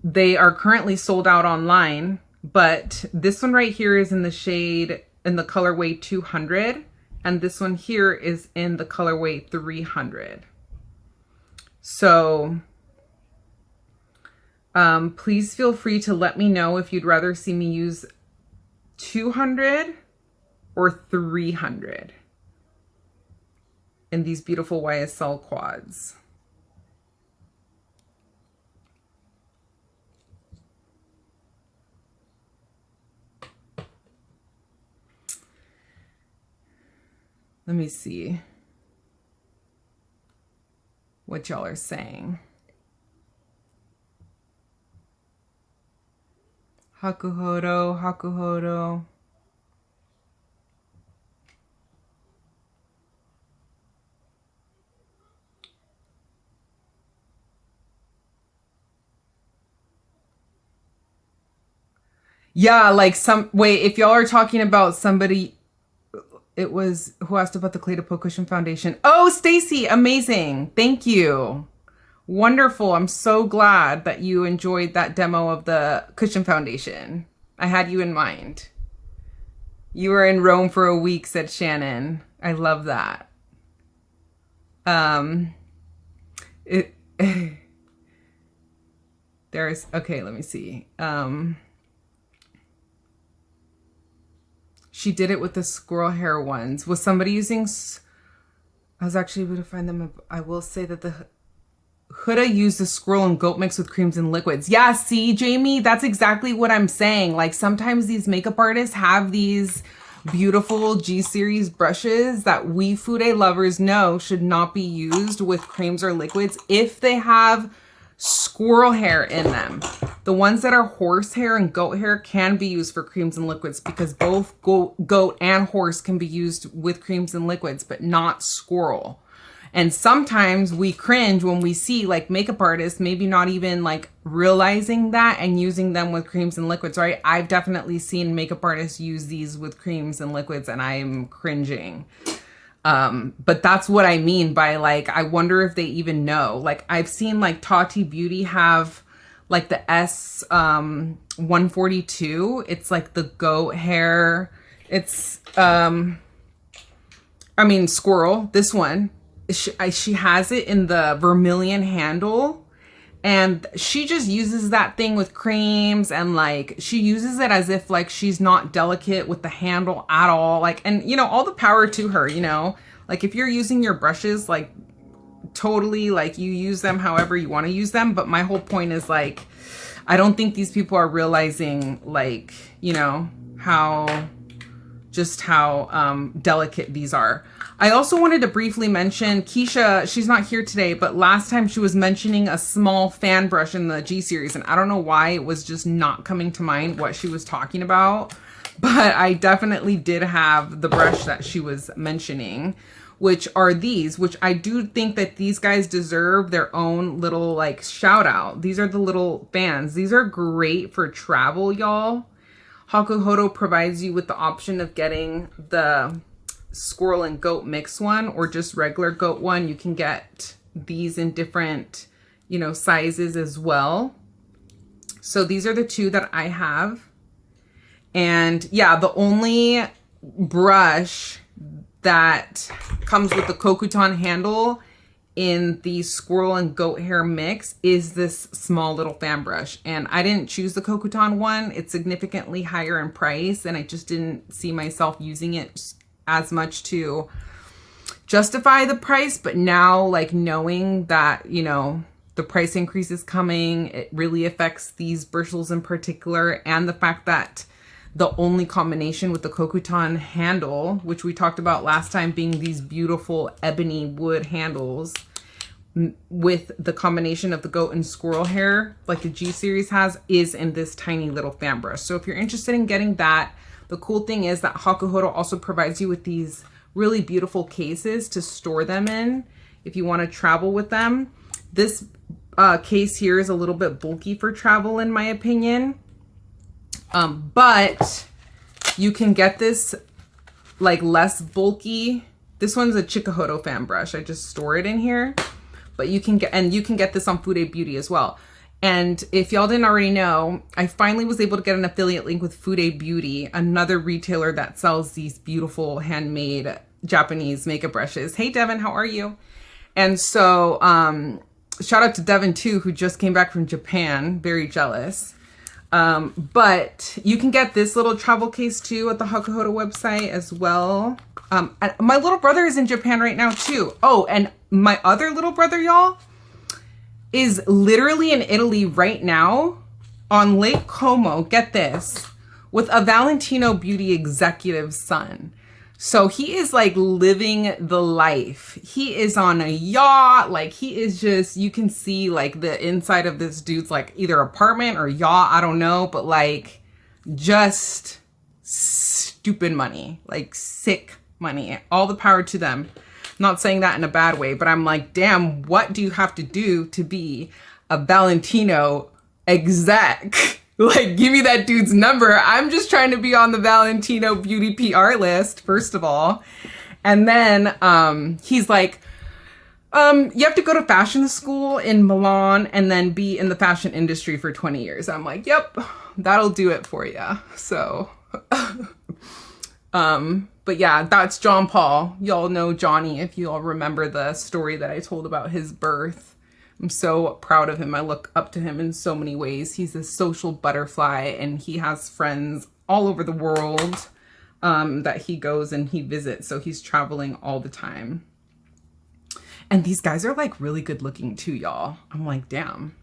S1: They are currently sold out online, but this one right here is in the shade, in the colorway 200, and this one here is in the colorway 300. So please feel free to let me know if you'd rather see me use 200 or 300 in these beautiful YSL quads. Let me see what y'all are saying. Hakuhodo, Hakuhodo. Yeah, like wait, if y'all are talking about somebody, it was, who asked about the Clay to Pro Cushion Foundation. Oh, Stacy, amazing. Thank you. Wonderful. I'm so glad that you enjoyed that demo of the Cushion Foundation. I had you in mind. You were in Rome for a week, said Shannon. I love that. There's, okay, let me see. She did it with the squirrel hair ones. Was somebody using, I was actually able to find them. I will say that the Huda used the squirrel and goat mix with creams and liquids. Yeah, see, Jamie, that's exactly what I'm saying. Like sometimes these makeup artists have these beautiful G-series brushes that we FUDE lovers know should not be used with creams or liquids if they have squirrel hair in them. The ones that are horse hair and goat hair can be used for creams and liquids because both goat and horse can be used with creams and liquids, but not squirrel. And sometimes we cringe when we see like makeup artists maybe not even like realizing that and using them with creams and liquids, right? I've definitely seen makeup artists use these with creams and liquids and I'm cringing. But that's what I mean by like, I wonder if they even know. Like I've seen like Tati Beauty have like the S142. It's like the goat hair. It's, I mean, squirrel, this one. She has it in the vermilion handle and she just uses that thing with creams and like she uses it as if like she's not delicate with the handle at all. Like, and you know, all the power to her, you know, like if you're using your brushes, like totally like you use them however you want to use them. But my whole point is like, I don't think these people are realizing like, you know, how delicate these are. I also wanted to briefly mention Keisha, she's not here today, but last time she was mentioning a small fan brush in the G series, and I don't know why it was just not coming to mind what she was talking about, but I definitely did have the brush that she was mentioning, which are these, which I do think that these guys deserve their own little like shout out. These are the little fans. These are great for travel, y'all. Hakuhodo provides you with the option of getting the squirrel and goat mix one or just regular goat one. You can get these in different you know, sizes as well. So these are the two that I have. And yeah, the only brush that comes with the Kokuton handle in the squirrel and goat hair mix is this small little fan brush. And I didn't choose the Kokuton one. It's significantly higher in price, and I just didn't see myself using it as much to justify the price. But now, like, knowing that, you know, the price increase is coming, it really affects these bristles in particular, and the fact that the only combination with the Kokuton handle, which we talked about last time being these beautiful ebony wood handles, with the combination of the goat and squirrel hair, like the G series has, is in this tiny little fan brush. So if you're interested in getting that, the cool thing is that Hakuhodo also provides you with these really beautiful cases to store them in if you want to travel with them. This case here is a little bit bulky for travel, in my opinion. But you can get this like less bulky. This one's a Hakuhodo fan brush. I just store it in here, but you can get this on FUDE Beauty as well. And if y'all didn't already know, I finally was able to get an affiliate link with FUDE Beauty, another retailer that sells these beautiful handmade Japanese makeup brushes. Hey Devin, how are you? And so, shout out to Devin too, who just came back from Japan. Very jealous. But you can get this little travel case too at the Hakuhodo website as well. And my little brother is in Japan right now too. Oh, and my other little brother, y'all, is literally in Italy right now on Lake Como, get this, with a Valentino Beauty executive son. So he is like living the life. He is on a yacht. Like, he is just, you can see like the inside of this dude's like either apartment or yacht, I don't know, but like just stupid money, like sick money. All the power to them. Not saying that in a bad way, but I'm like, damn, what do you have to do to be a Valentino exec? Like, give me that dude's number. I'm just trying to be on the Valentino Beauty PR list, first of all. And then he's like, you have to go to fashion school in Milan and then be in the fashion industry for 20 years. I'm like, yep, that'll do it for you. So, but yeah, that's John Paul. Y'all know Johnny if you all remember the story that I told about his birth. I'm so proud of him. I look up to him in so many ways. He's a social butterfly, and he has friends all over the world that he goes and he visits. So he's traveling all the time. And these guys are like really good looking too, y'all. I'm like, damn.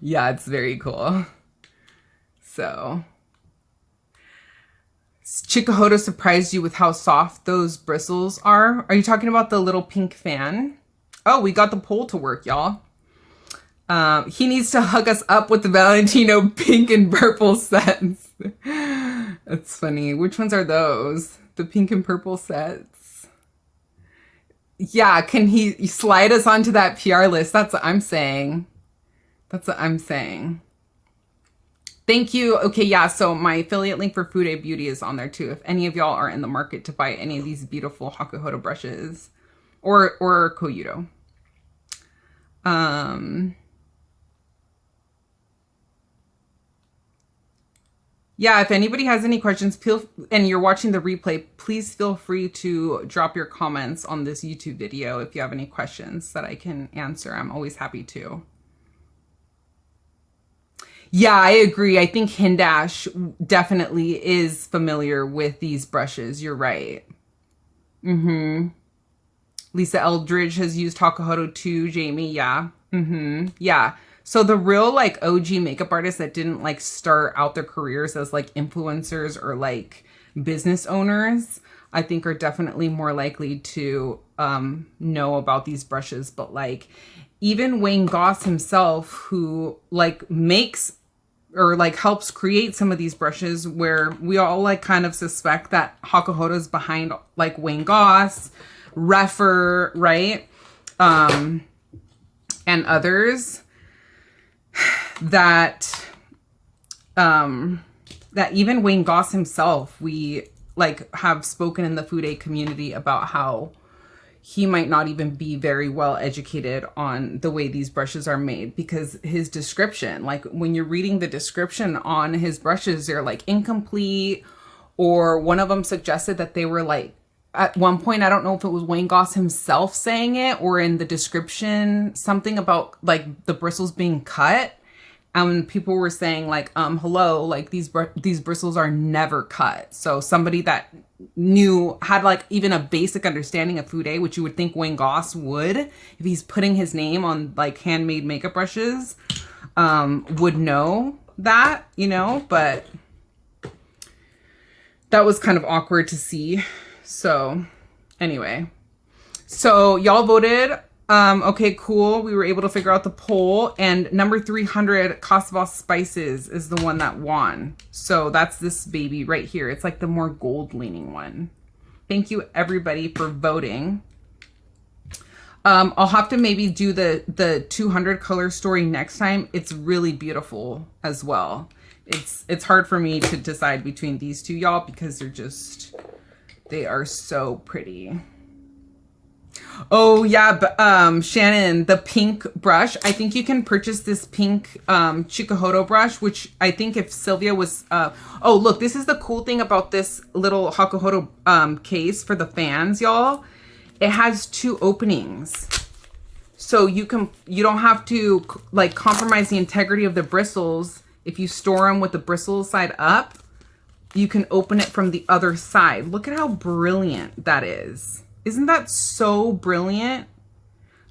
S1: Yeah, it's very cool. So Hakuhodo surprised you with how soft those bristles are. Are you talking about the little pink fan? Oh, we got the poll to work, y'all. He needs to hug us up with the Valentino pink and purple sets. That's funny. Which ones are those? The pink and purple sets? Yeah, can he slide us onto that PR list? That's what I'm saying. That's what I'm saying. Thank you. Okay, yeah, so my affiliate link for FUDE Beauty is on there too. If any of y'all are in the market to buy any of these beautiful Hakuhodo brushes or Koyudo. Yeah, if anybody has any questions and you're watching the replay, please feel free to drop your comments on this YouTube video if you have any questions that I can answer. I'm always happy to. Yeah, I agree. I think Hindash definitely is familiar with these brushes. You're right. Lisa Eldridge has used Hakuhodo too. Jamie, yeah. Yeah. So the real like OG makeup artists that didn't like start out their careers as like influencers or like business owners, I think are definitely more likely to know about these brushes. But like even Wayne Goss himself, who like makes or like helps create some of these brushes, where we all like kind of suspect that Hakuhodo is behind like Wayne Goss, Refer, right? And others, that that even Wayne Goss himself, we like have spoken in the FUDE community about how he might not even be very well educated on the way these brushes are made, because his description, like when you're reading the description on his brushes, they're like incomplete, or one of them suggested that they were like, at one point, I don't know if it was Wayne Goss himself saying it or in the description, something about like the bristles being cut. And people were saying like, hello, like these bristles are never cut. So somebody that had like even a basic understanding of FUDE, which you would think Wayne Goss would, if he's putting his name on like handmade makeup brushes, would know that, you know, but that was kind of awkward to see. So anyway, so y'all voted. Okay, cool. We were able to figure out the poll, and number 300, Kosovo Spices, is the one that won. So that's this baby right here. It's like the more gold leaning one. Thank you everybody for voting. I'll have to maybe do the 200 color story next time. It's really beautiful as well. It's hard for me to decide between these two, y'all, because they are so pretty. Oh yeah, but Shannon, the pink brush, I think you can purchase this pink Hakuhodo brush, which I think if Sylvia was oh look, this is the cool thing about this little Hakuhodo case for the fans, y'all. It has 2 openings, so you don't have to like compromise the integrity of the bristles. If you store them with the bristles side up, you can open it from the other side. Look at how brilliant that is. Isn't that so brilliant?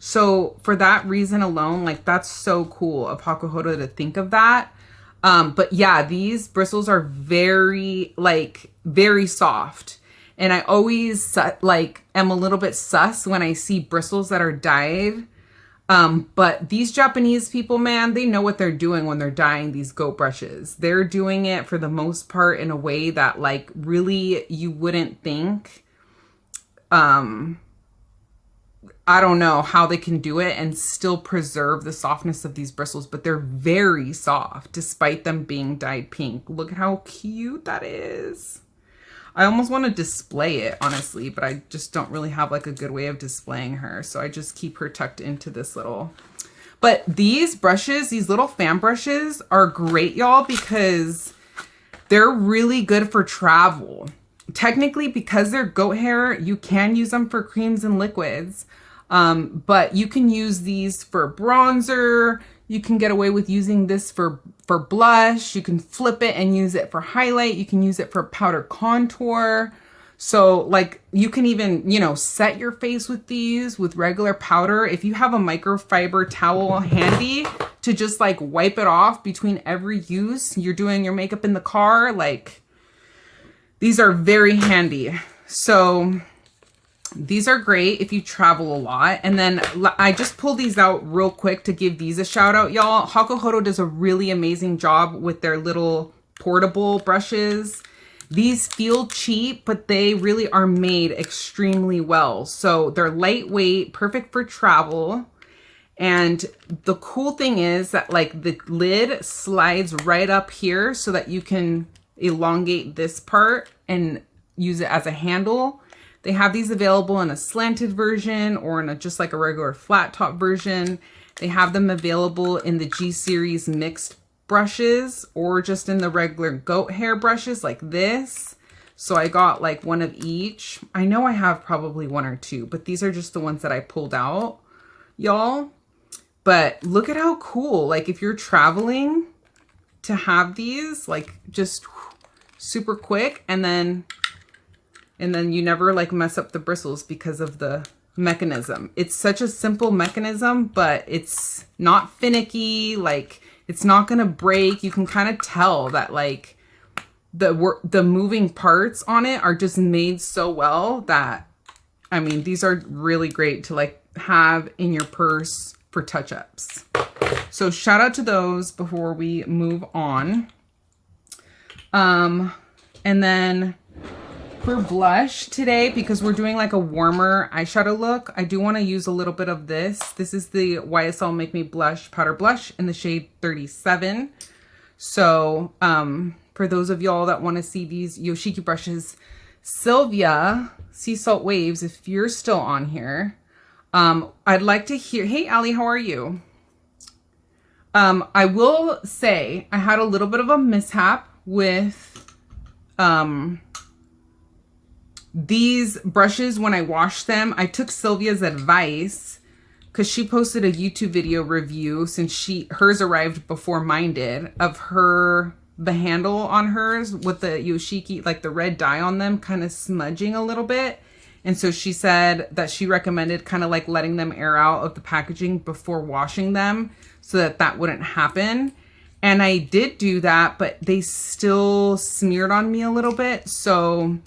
S1: So for that reason alone, like that's so cool of Hakuhodo to think of that. But yeah, these bristles are very soft. And I always like am a little bit sus when I see bristles that are dyed. But these Japanese people, man, they know what they're doing when they're dyeing these goat brushes. They're doing it for the most part in a way that like really you wouldn't think. I don't know how they can do it and still preserve the softness of these bristles, but they're very soft despite them being dyed pink. Look at how cute that is. I almost want to display it, honestly, but I just don't really have like a good way of displaying her. So I just keep her tucked into this little, but these brushes, these little fan brushes are great, y'all, because they're really good for travel. Technically, because they're goat hair, you can use them for creams and liquids. But you can use these for bronzer. You can get away with using this for blush. You can flip it and use it for highlight. You can use it for powder contour. So like you can even, you know, set your face with these with regular powder. If you have a microfiber towel handy to just like wipe it off between every use, you're doing your makeup in the car, like these are very handy. So these are great if you travel a lot. And then I just pulled these out real quick to give these a shout out, y'all. Hakuhodo does a really amazing job with their little portable brushes. These feel cheap, but they really are made extremely well. So they're lightweight, perfect for travel. And the cool thing is that like the lid slides right up here so that you can elongate this part and use it as a handle. They have these available in a slanted version or in just like a regular flat top version. They have them available in the G series mixed brushes or just in the regular goat hair brushes like this. So I got like one of each. I know I have probably one or two, but these are just the ones that I pulled out, y'all. But look at how cool, like if you're traveling to have these, like just super quick, and then you never like mess up the bristles because of the mechanism. It's such a simple mechanism, but it's not finicky. Like it's not gonna break. You can kind of tell that like the moving parts on it are just made so well that, I mean, these are really great to like have in your purse for touch-ups. So shout out to those before we move on. And then for blush today, because we're doing like a warmer eyeshadow look, I do want to use a little bit of this. This is the YSL Make Me Blush Powder Blush in the shade 37. So for those of y'all that want to see these Yoshiki brushes, Sylvia, Sea Salt Waves, if you're still on here, I'd like to hear, hey, Allie, how are you? I will say I had a little bit of a mishap with these brushes when I washed them. I took Sylvia's advice because she posted a YouTube video review, since hers arrived before mine did, of the handle on hers with the Yoshiki, like the red dye on them, kind of smudging a little bit. And so she said that she recommended kind of like letting them air out of the packaging before washing them so that wouldn't happen. And I did do that, but they still smeared on me a little bit. So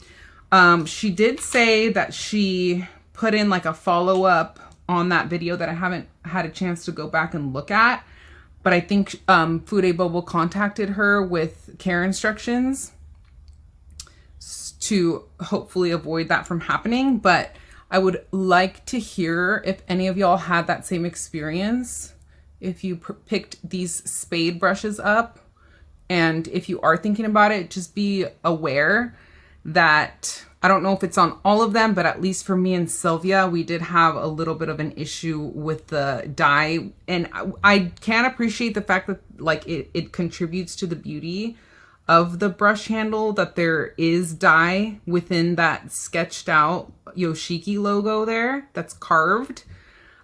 S1: she did say that she put in like a follow-up on that video that I haven't had a chance to go back and look at. But I think FUDE Bubble contacted her with care instructions to hopefully avoid that from happening. But I would like to hear if any of y'all had that same experience, if you picked these spade brushes up. And if you are thinking about it, just be aware that, I don't know if it's on all of them, but at least for me and Sylvia, we did have a little bit of an issue with the dye. And I can appreciate the fact that like it contributes to the beauty of the brush handle, that there is dye within that sketched out Yoshiki logo there that's carved.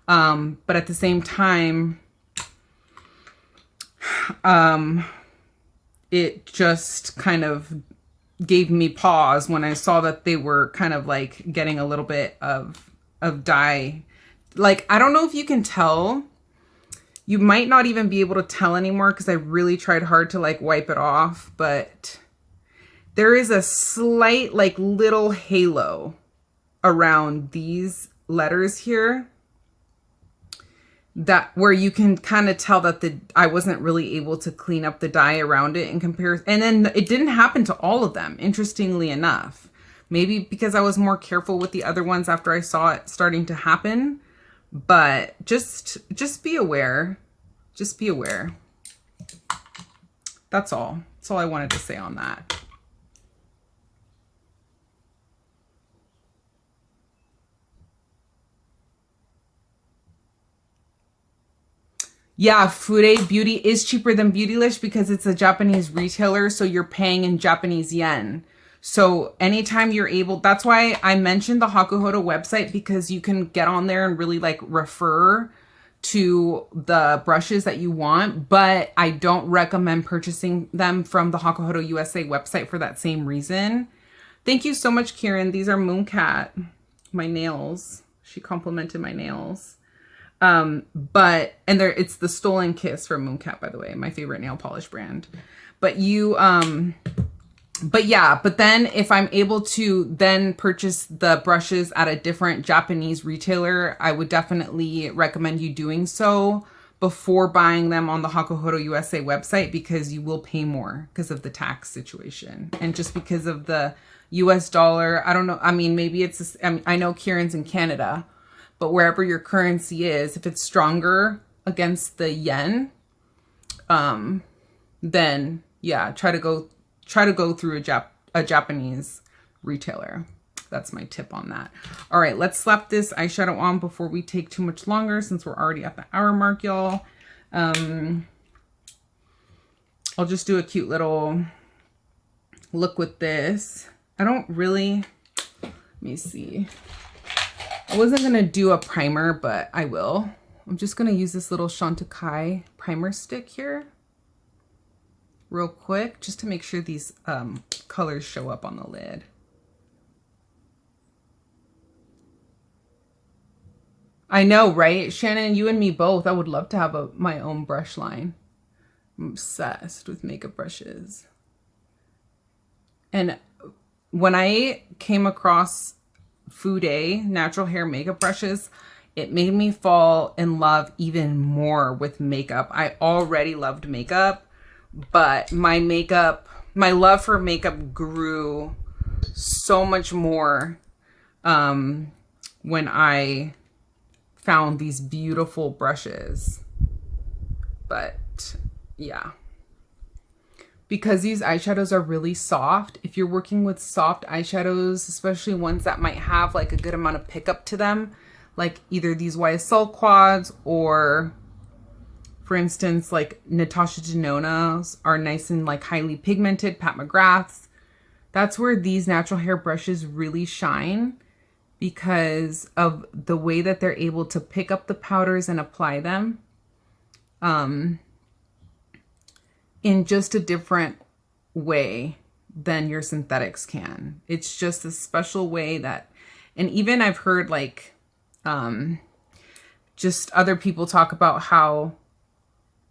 S1: But at the same time, it just kind of gave me pause when I saw that they were kind of like getting a little bit of dye. Like, I don't know if you can tell. You might not even be able to tell anymore because I really tried hard to like wipe it off, but there is a slight like little halo around these letters here, that where you can kind of tell that I wasn't really able to clean up the dye around it in comparison. And then it didn't happen to all of them, interestingly enough. Maybe because I was more careful with the other ones after I saw it starting to happen. But just be aware. Just be aware. That's all. That's all I wanted to say on that. Yeah, FUDE Beauty is cheaper than Beautylish because it's a Japanese retailer, so you're paying in Japanese yen. So anytime you're able, that's why I mentioned the Hakuhodo website, because you can get on there and really like refer to the brushes that you want, but I don't recommend purchasing them from the Hakuhodo USA website for that same reason. Thank you so much, Kieran. These are Mooncat, my nails. She complimented my nails. It's the Stolen Kiss from Mooncat, by the way, my favorite nail polish brand. But then if I'm able to then purchase the brushes at a different Japanese retailer, I would definitely recommend you doing so before buying them on the Hakuhodo USA website, because you will pay more because of the tax situation and just because of the US dollar. I don't know. I mean, maybe it's, I know Kieran's in Canada, but wherever your currency is, if it's stronger against the yen, then yeah, try to go through a Japanese retailer. That's my tip on that. All right, let's slap this eyeshadow on before we take too much longer, since we're already at the hour mark, y'all. I'll just do a cute little look with this. I don't really, let me see. I wasn't gonna do a primer, but I will. I'm just gonna use this little Chantecaille primer stick here real quick, just to make sure these colors show up on the lid. I know, right? Shannon, you and me both. I would love to have my own brush line. I'm obsessed with makeup brushes. And when I came across FUDE natural hair makeup brushes, it made me fall in love even more with makeup. I already loved makeup, but my love for makeup grew so much more when I found these beautiful brushes. But yeah, because these eyeshadows are really soft, if you're working with soft eyeshadows, especially ones that might have like a good amount of pickup to them, like either these YSL quads or, for instance, like Natasha Denona's are nice and like highly pigmented, Pat McGrath's, that's where these natural hair brushes really shine because of the way that they're able to pick up the powders and apply them in just a different way than your synthetics can. It's just a special way that, and even I've heard like just other people talk about how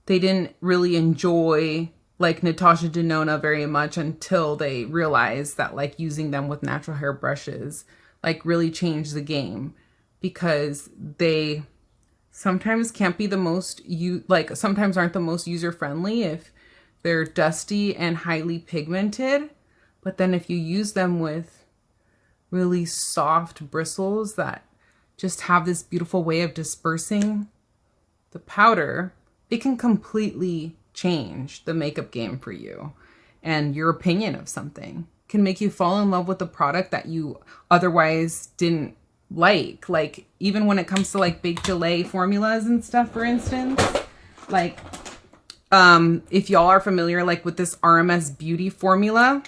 S1: they didn't really enjoy like Natasha Denona very much until they realized that like using them with natural hair brushes like really changed the game, because they sometimes can't be the most, sometimes aren't the most user-friendly if they're dusty and highly pigmented. But then if you use them with really soft bristles that just have this beautiful way of dispersing the powder, it can completely change the makeup game for you, and your opinion of something can make you fall in love with a product that you otherwise didn't like. Like even when it comes to like baked gelée formulas and stuff, for instance, like if y'all are familiar like with this RMS Beauty formula,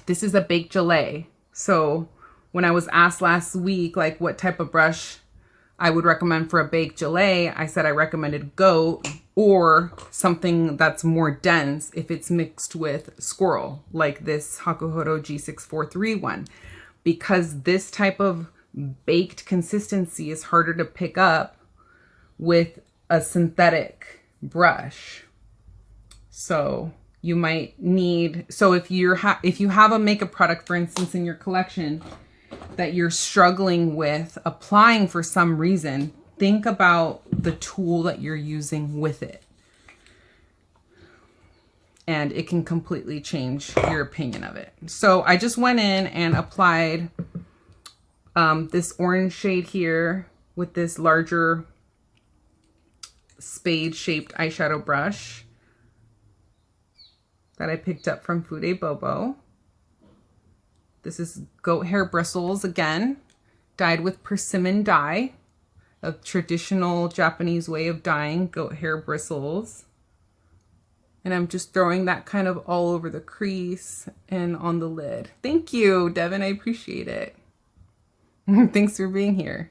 S1: this is a baked gelée. So when I was asked last week like what type of brush I would recommend for a baked gelée, I said I recommended Goat or something that's more dense if it's mixed with Squirrel, like this Hakuhodo G643 one, because this type of baked consistency is harder to pick up with a synthetic brush. So you might need, so if you have a makeup product, for instance, in your collection that you're struggling with applying for some reason, think about the tool that you're using with it. And it can completely change your opinion of it. So I just went in and applied this orange shade here with this larger spade-shaped eyeshadow brush that I picked up from FUDE Bobo. This is goat hair bristles again, dyed with persimmon dye, a traditional Japanese way of dyeing goat hair bristles. And I'm just throwing that kind of all over the crease and on the lid. Thank you, Devin, I appreciate it. Thanks for being here.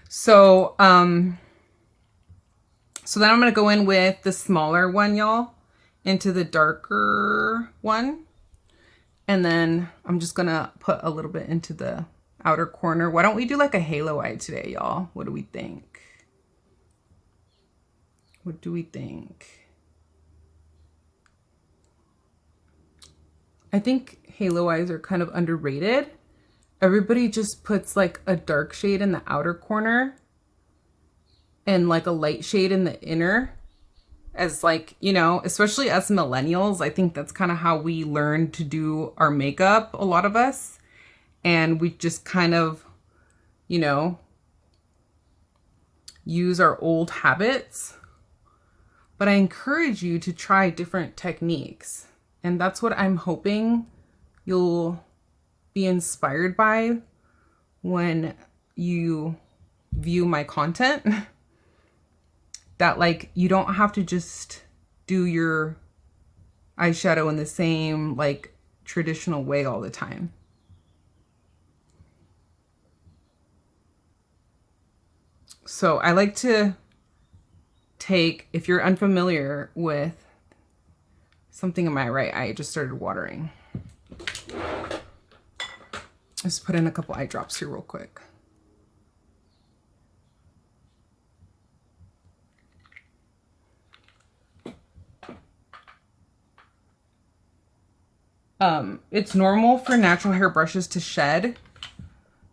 S1: So, so then I'm gonna go in with the smaller one, y'all, into the darker one. And then I'm just gonna put a little bit into the outer corner. Why don't we do like a halo eye today, y'all? What do we think? What do we think? I think halo eyes are kind of underrated. Everybody just puts like a dark shade in the outer corner and like a light shade in the inner as like, you know, especially us millennials. I think that's kind of how we learn to do our makeup, a lot of us. And we just kind of, you know, use our old habits. But I encourage you to try different techniques. And that's what I'm hoping you'll be inspired by when you view my content. That like, you don't have to just do your eyeshadow in the same like traditional way all the time. So I like to take, if you're unfamiliar with something in my right eye, just started watering. Let's put in a couple eye drops here real quick. It's normal for natural hair brushes to shed.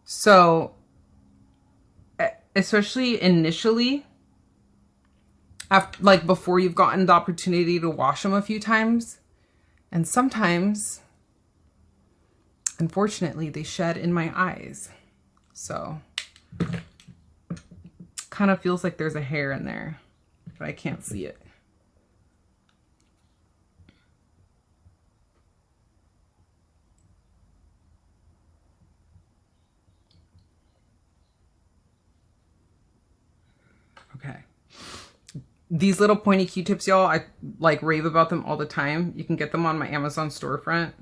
S1: So, especially initially, after, like before you've gotten the opportunity to wash them a few times. And sometimes, unfortunately, they shed in my eyes. So, kind of feels like there's a hair in there, but I can't see it. These little pointy Q-tips, y'all, I like rave about them all the time. You can get them on my Amazon storefront.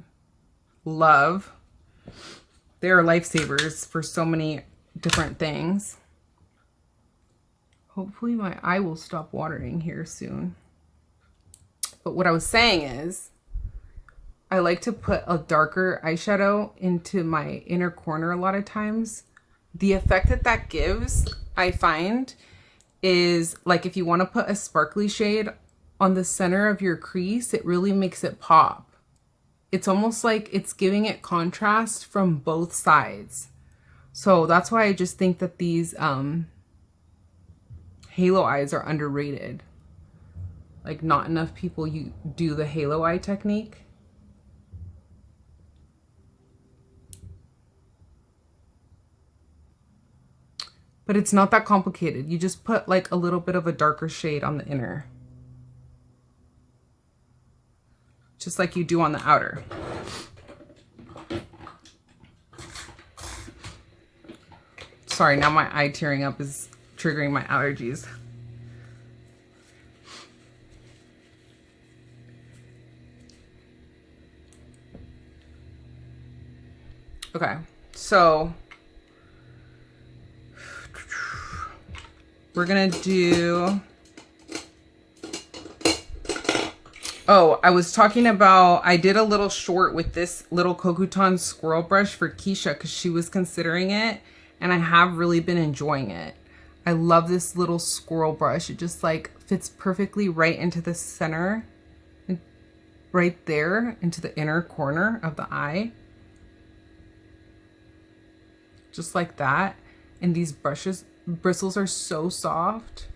S1: Love. They are lifesavers for so many different things. Hopefully my eye will stop watering here soon. But what I was saying is, I like to put a darker eyeshadow into my inner corner a lot of times. The effect that that gives, I find, is like if you want to put a sparkly shade on the center of your crease, it really makes it pop. It's almost like it's giving it contrast from both sides. So that's why I just think that these halo eyes are underrated. Like, not enough people do the halo eye technique. But it's not that complicated. You just put like a little bit of a darker shade on the inner. Just like you do on the outer. Sorry, now my eye tearing up is triggering my allergies. Okay, so we're gonna do, oh, I was talking about, I did a little short with this little Kokuton squirrel brush for Keisha because she was considering it, and I have really been enjoying it. I love this little squirrel brush. It just like fits perfectly right into the center, right there into the inner corner of the eye. Just like that. And these bristles are so soft.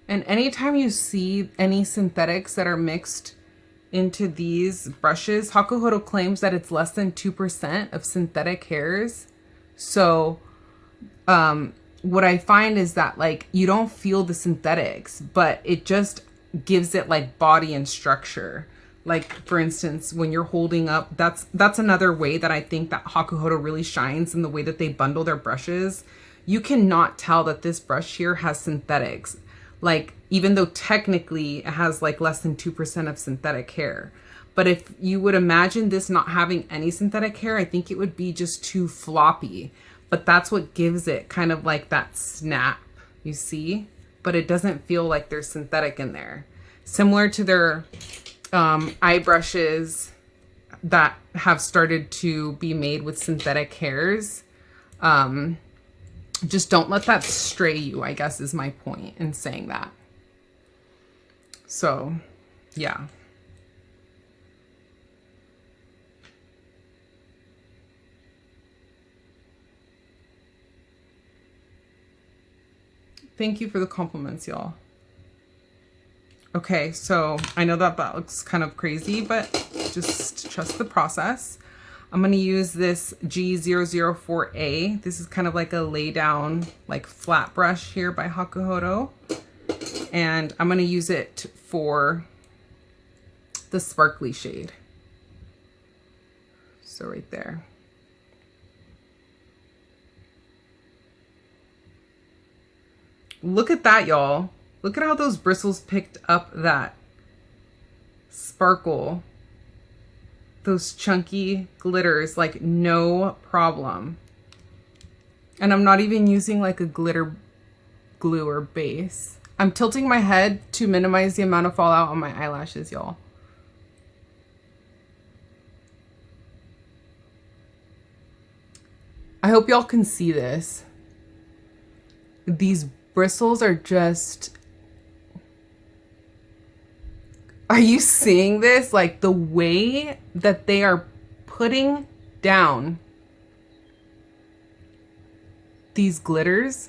S1: And anytime you see any synthetics that are mixed into these brushes, Hakuhodo claims that it's less than 2% of synthetic hairs. So what I find is that like you don't feel the synthetics, but it just gives it like body and structure. Like, for instance, when you're holding up, that's another way that I think that Hakuhodo really shines, in the way that they bundle their brushes. You cannot tell that this brush here has synthetics. Like, even though technically it has like less than 2% of synthetic hair. But if you would imagine this not having any synthetic hair, I think it would be just too floppy. But that's what gives it kind of like that snap, you see? But it doesn't feel like there's synthetic in there. Similar to their eye brushes that have started to be made with synthetic hairs. Just don't let that stray you, I guess, is my point in saying that. So, yeah. Thank you for the compliments, y'all. Okay, so I know that that looks kind of crazy, but just trust the process. I'm going to use this G004A. This is kind of like a lay down, like flat brush here by Hakuhodo. And I'm going to use it for the sparkly shade. So right there. Look at that, y'all. Look at how those bristles picked up that sparkle. Those chunky glitters, like no problem. And I'm not even using like a glitter glue or base. I'm tilting my head to minimize the amount of fallout on my eyelashes, y'all. I hope y'all can see this. These bristles are just... Are you seeing this? Like the way that they are putting down these glitters.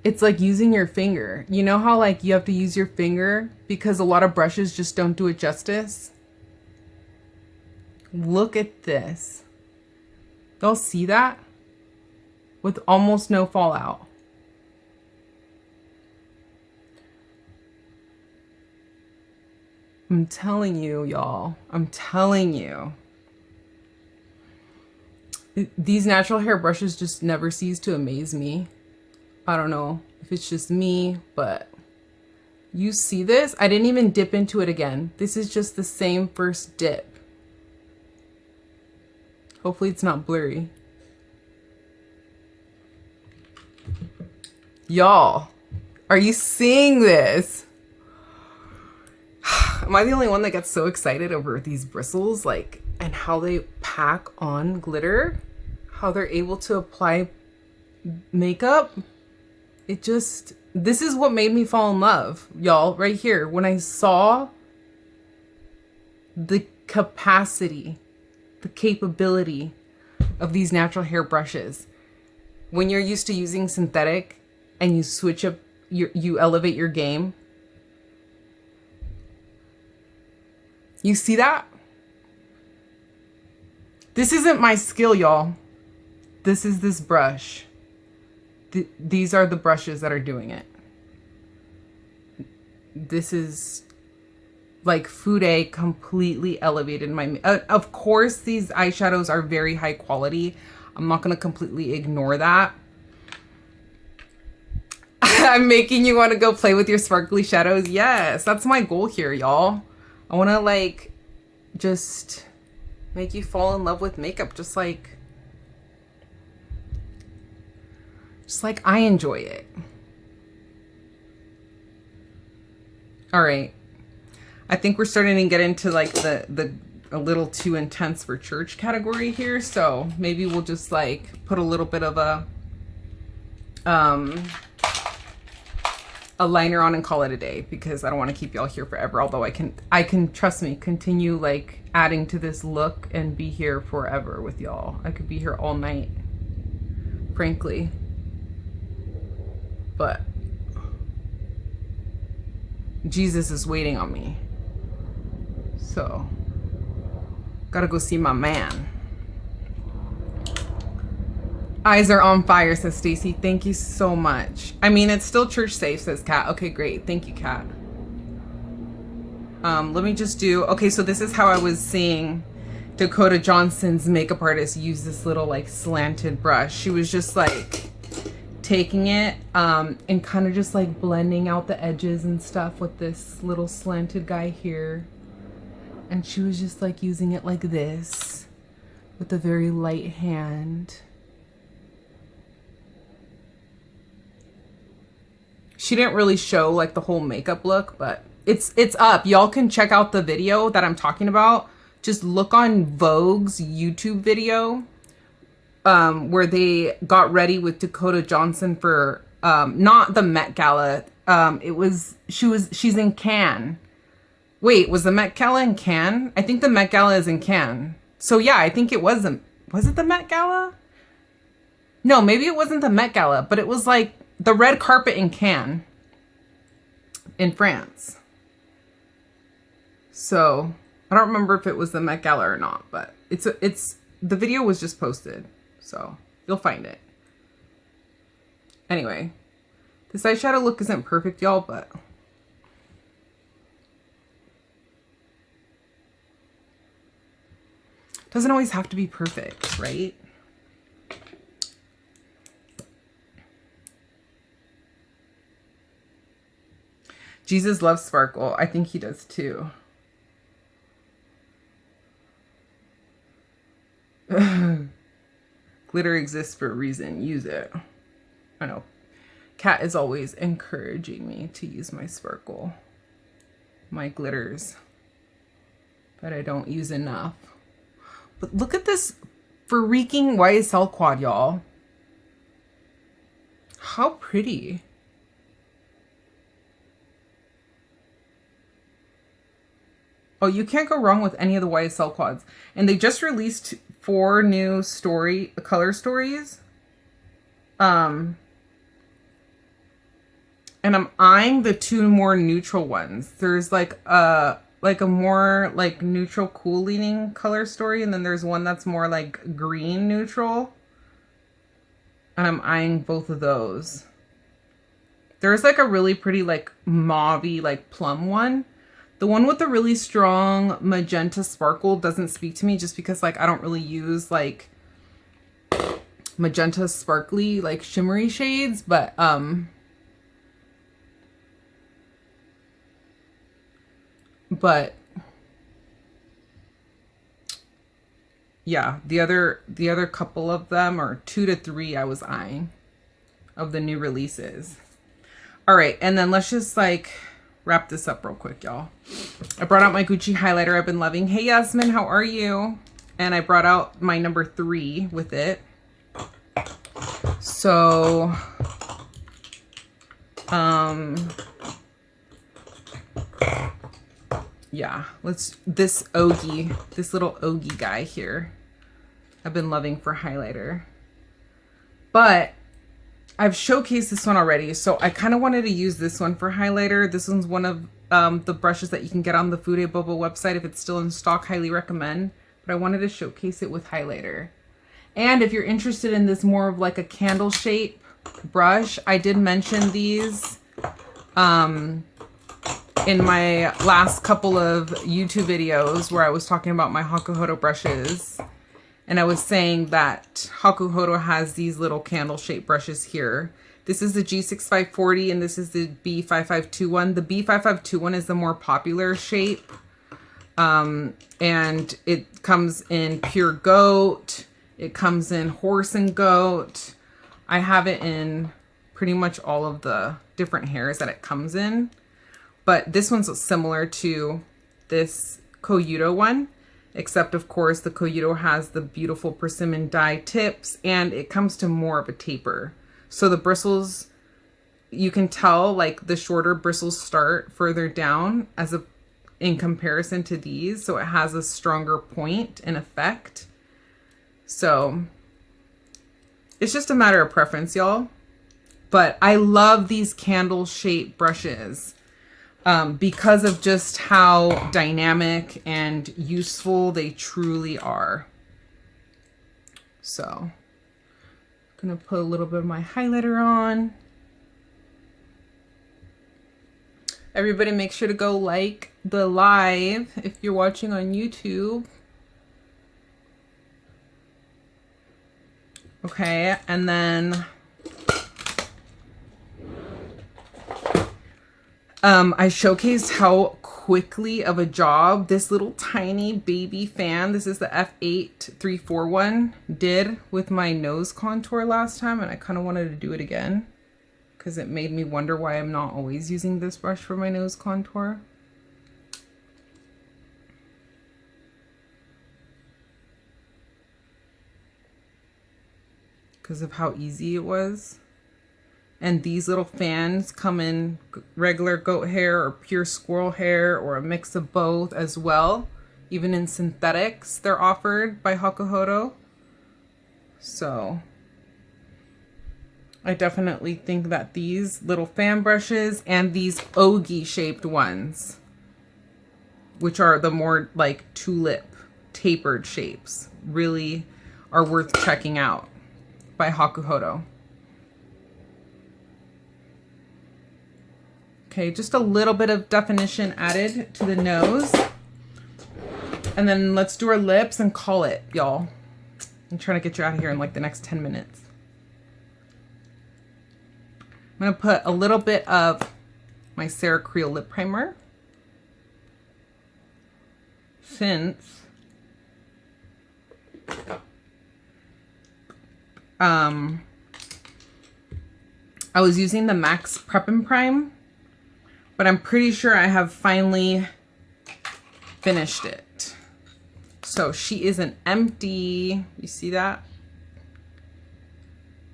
S1: It's like using your finger. You know how like you have to use your finger because a lot of brushes just don't do it justice? Look at this. Y'all see that? With almost no fallout. I'm telling you, y'all. I'm telling you. These natural hair brushes just never cease to amaze me. I don't know if it's just me, but you see this? I didn't even dip into it again. This is just the same first dip. Hopefully it's not blurry. Y'all, are you seeing this? Am I the only one that gets so excited over these bristles, like, and how they pack on glitter? How they're able to apply makeup? It just, this is what made me fall in love, y'all, right here. When I saw the capacity, the capability of these natural hair brushes. When you're used to using synthetic and you switch up, you elevate your game. You see that? This isn't my skill, y'all. This is this brush. These are the brushes that are doing it. This is like FUDE completely elevated my... of course, these eyeshadows are very high quality. I'm not going to completely ignore that. I'm making you want to go play with your sparkly shadows. Yes, that's my goal here, y'all. I want to like just make you fall in love with makeup just like I enjoy it. All right. I think we're starting to get into like the a little too intense for church category here. So maybe we'll just like put a little bit of a liner on and call it a day, because I don't want to keep y'all here forever. Although I can trust me, continue like adding to this look and be here forever with y'all. I could be here all night, frankly. But Jesus is waiting on me. So, gotta go see my man. Eyes are on fire, says Stacy. Thank you so much. I mean, it's still church safe, says Kat. Okay, great. Thank you, Kat. Let me just do... Okay, so this is how I was seeing Dakota Johnson's makeup artist use this little, like, slanted brush. She was just, like, taking it and kind of just, like, blending out the edges and stuff with this little slanted guy here. And she was just, like, using it like this with a very light hand. She didn't really show like the whole makeup look, but it's up. Y'all can check out the video that I'm talking about. Just look on Vogue's YouTube video where they got ready with Dakota Johnson for not the Met Gala. She's in Cannes. Wait, was the Met Gala in Cannes? I think the Met Gala is in Cannes. So yeah, I think it was it the Met Gala? No, maybe it wasn't the Met Gala, but it was like the red carpet in Cannes in France. So I don't remember if it was the Met Gala or not, but the video was just posted, so you'll find it. Anyway, this eyeshadow look isn't perfect, y'all, but doesn't always have to be perfect, right? Jesus loves sparkle. I think he does too. Glitter exists for a reason. Use it. I know. Kat is always encouraging me to use my sparkle, my glitters, but I don't use enough. But look at this freaking YSL quad, y'all. How pretty. Oh, you can't go wrong with any of the YSL quads. And they just released 4 new color stories. And I'm eyeing the 2 more neutral ones. There's like a more like neutral cool leaning color story, and then there's one that's more like green neutral. And I'm eyeing both of those. There's like a really pretty like mauve-y like plum one. The one with the really strong magenta sparkle doesn't speak to me, just because like I don't really use like magenta sparkly, like shimmery shades, but yeah, the other couple of them, or 2 to 3, I was eyeing of the new releases. All right, and then let's just like wrap this up real quick, y'all. I brought out my Gucci highlighter I've been loving. Hey Yasmin, how are you? And I brought out my number 3 with it. So yeah, this little Ogie guy here, I've been loving for highlighter. But I've showcased this one already, so I kind of wanted to use this one for highlighter. This one's one of the brushes that you can get on the FUDE Bobo website. If it's still in stock, highly recommend. But I wanted to showcase it with highlighter. And if you're interested in this more of like a candle shape brush, I did mention these in my last couple of YouTube videos where I was talking about my Hakuhodo brushes. And I was saying that Hakuhodo has these little candle shaped brushes here. This is the G6540 and this is the B5521. The B5521 is the more popular shape. And it comes in pure goat. It comes in horse and goat. I have it in pretty much all of the different hairs that it comes in. But this one's similar to this Koyudo one. Except, of course, the Koyudo has the beautiful persimmon dye tips, and it comes to more of a taper. So the bristles, you can tell, like, the shorter bristles start further down in comparison to these. So it has a stronger point and effect. So it's just a matter of preference, y'all. But I love these candle-shaped brushes. Because of just how dynamic and useful they truly are. So, I'm gonna put a little bit of my highlighter on. Everybody make sure to go like the live if you're watching on YouTube. Okay, and then I showcased how quickly of a job this little tiny baby fan, this is the F8341, did with my nose contour last time, and I kind of wanted to do it again because it made me wonder why I'm not always using this brush for my nose contour. Because of how easy it was. And these little fans come in regular goat hair or pure squirrel hair or a mix of both as well. Even in synthetics, they're offered by Hakuhodo. So I definitely think that these little fan brushes and these Ogie shaped ones, which are the more like tulip tapered shapes, really are worth checking out by Hakuhodo. Okay, just a little bit of definition added to the nose. And then let's do our lips and call it, y'all. I'm trying to get you out of here in like the next 10 minutes. I'm going to put a little bit of my Sarah Creel lip primer. Since I was using the Max Prep and Prime, but I'm pretty sure I have finally finished it. So she is an empty, you see that?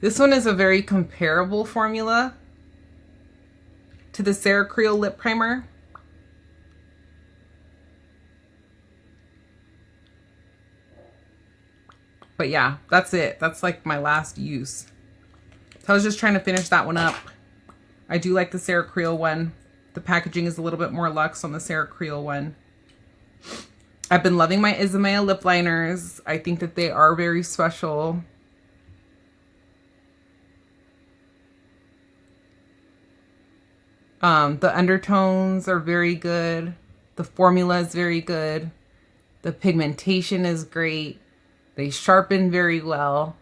S1: This one is a very comparable formula to the Sarah Creel lip primer. But yeah, that's it. That's like my last use. So I was just trying to finish that one up. I do like the Sarah Creel one. The packaging is a little bit more luxe on the Sarah Creel one. I've been loving my Isabella lip liners. I think that they are very special. The undertones are very good. The formula is very good. The pigmentation is great. They sharpen very well.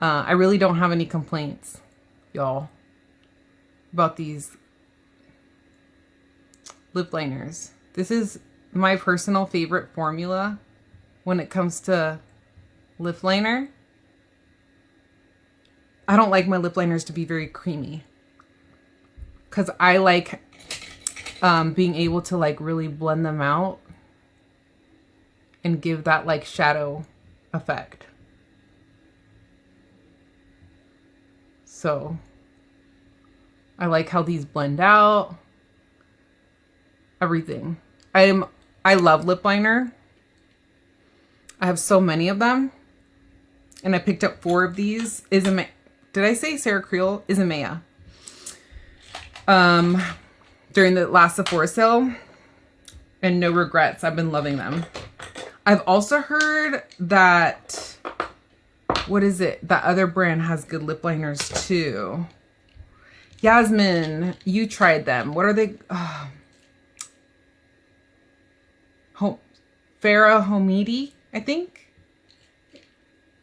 S1: I really don't have any complaints, y'all, about these lip liners. This is my personal favorite formula when it comes to lip liner. I don't like my lip liners to be very creamy because I like being able to like really blend them out and give that like shadow effect. So I like how these blend out. Everything. I love lip liner. I have so many of them. And I picked up 4 of these. Did I say Sarah Creel? Izumaya. During the last Sephora sale. And no regrets. I've been loving them. I've also heard that, what is it? That other brand has good lip liners too. Yasmin, you tried them. What are they? Farah Homidi, I think,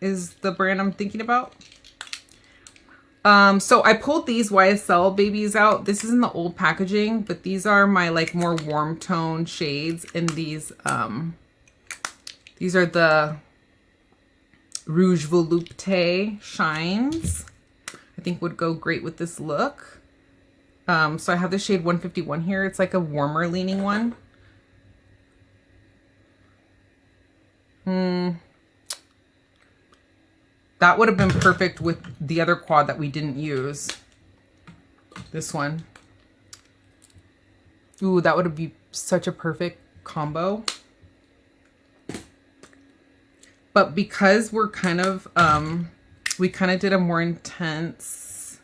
S1: is the brand I'm thinking about. So I pulled these YSL babies out. This is in the old packaging, but these are my like more warm tone shades. And these are the Rouge Volupté shines. I think would go great with this look. So I have the shade 151 here. It's like a warmer leaning one. That would have been perfect with the other quad that we didn't use. This one. Ooh, that would be such a perfect combo. But because we're kind of, we kind of did a more intense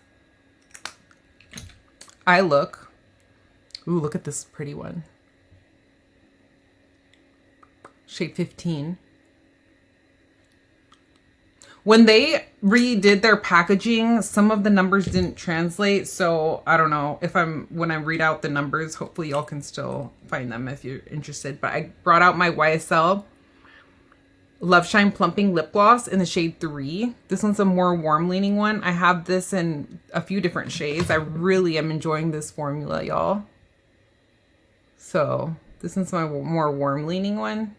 S1: eye look. Ooh, look at this pretty one. Shade 15. When they redid their packaging, some of the numbers didn't translate. So I don't know if when I read out the numbers, hopefully y'all can still find them if you're interested. But I brought out my YSL Love Shine Plumping Lip Gloss in the shade 3. This one's a more warm leaning one. I have this in a few different shades. I really am enjoying this formula, y'all. So this is my more warm leaning one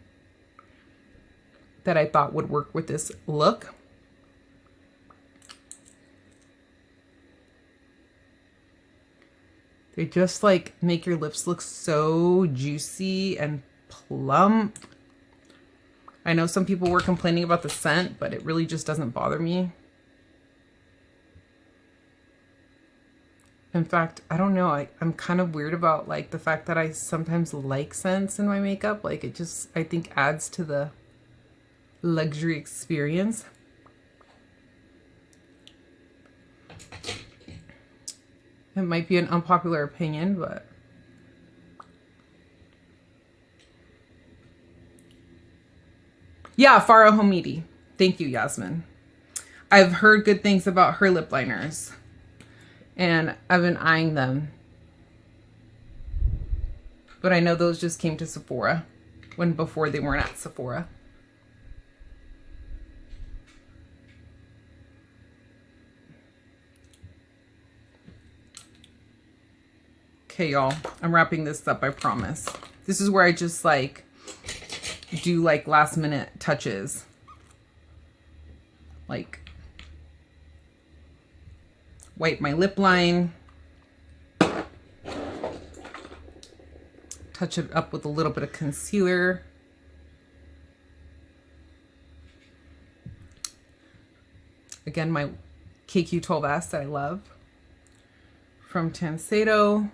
S1: that I thought would work with this look. They just like make your lips look so juicy and plump. I know some people were complaining about the scent, but it really just doesn't bother me. In fact, I don't know. I'm kind of weird about like the fact that I sometimes like scents in my makeup. Like it just, I think, adds to the luxury experience. It might be an unpopular opinion, but yeah, Farah Homidi. Thank you, Yasmin. I've heard good things about her lip liners, and I've been eyeing them. But I know those just came to Sephora before they weren't at Sephora. Okay, y'all, I'm wrapping this up, I promise. This is where I just like do like last minute touches. Like wipe my lip line. Touch it up with a little bit of concealer. Again, my KQ12S that I love from Tancedo.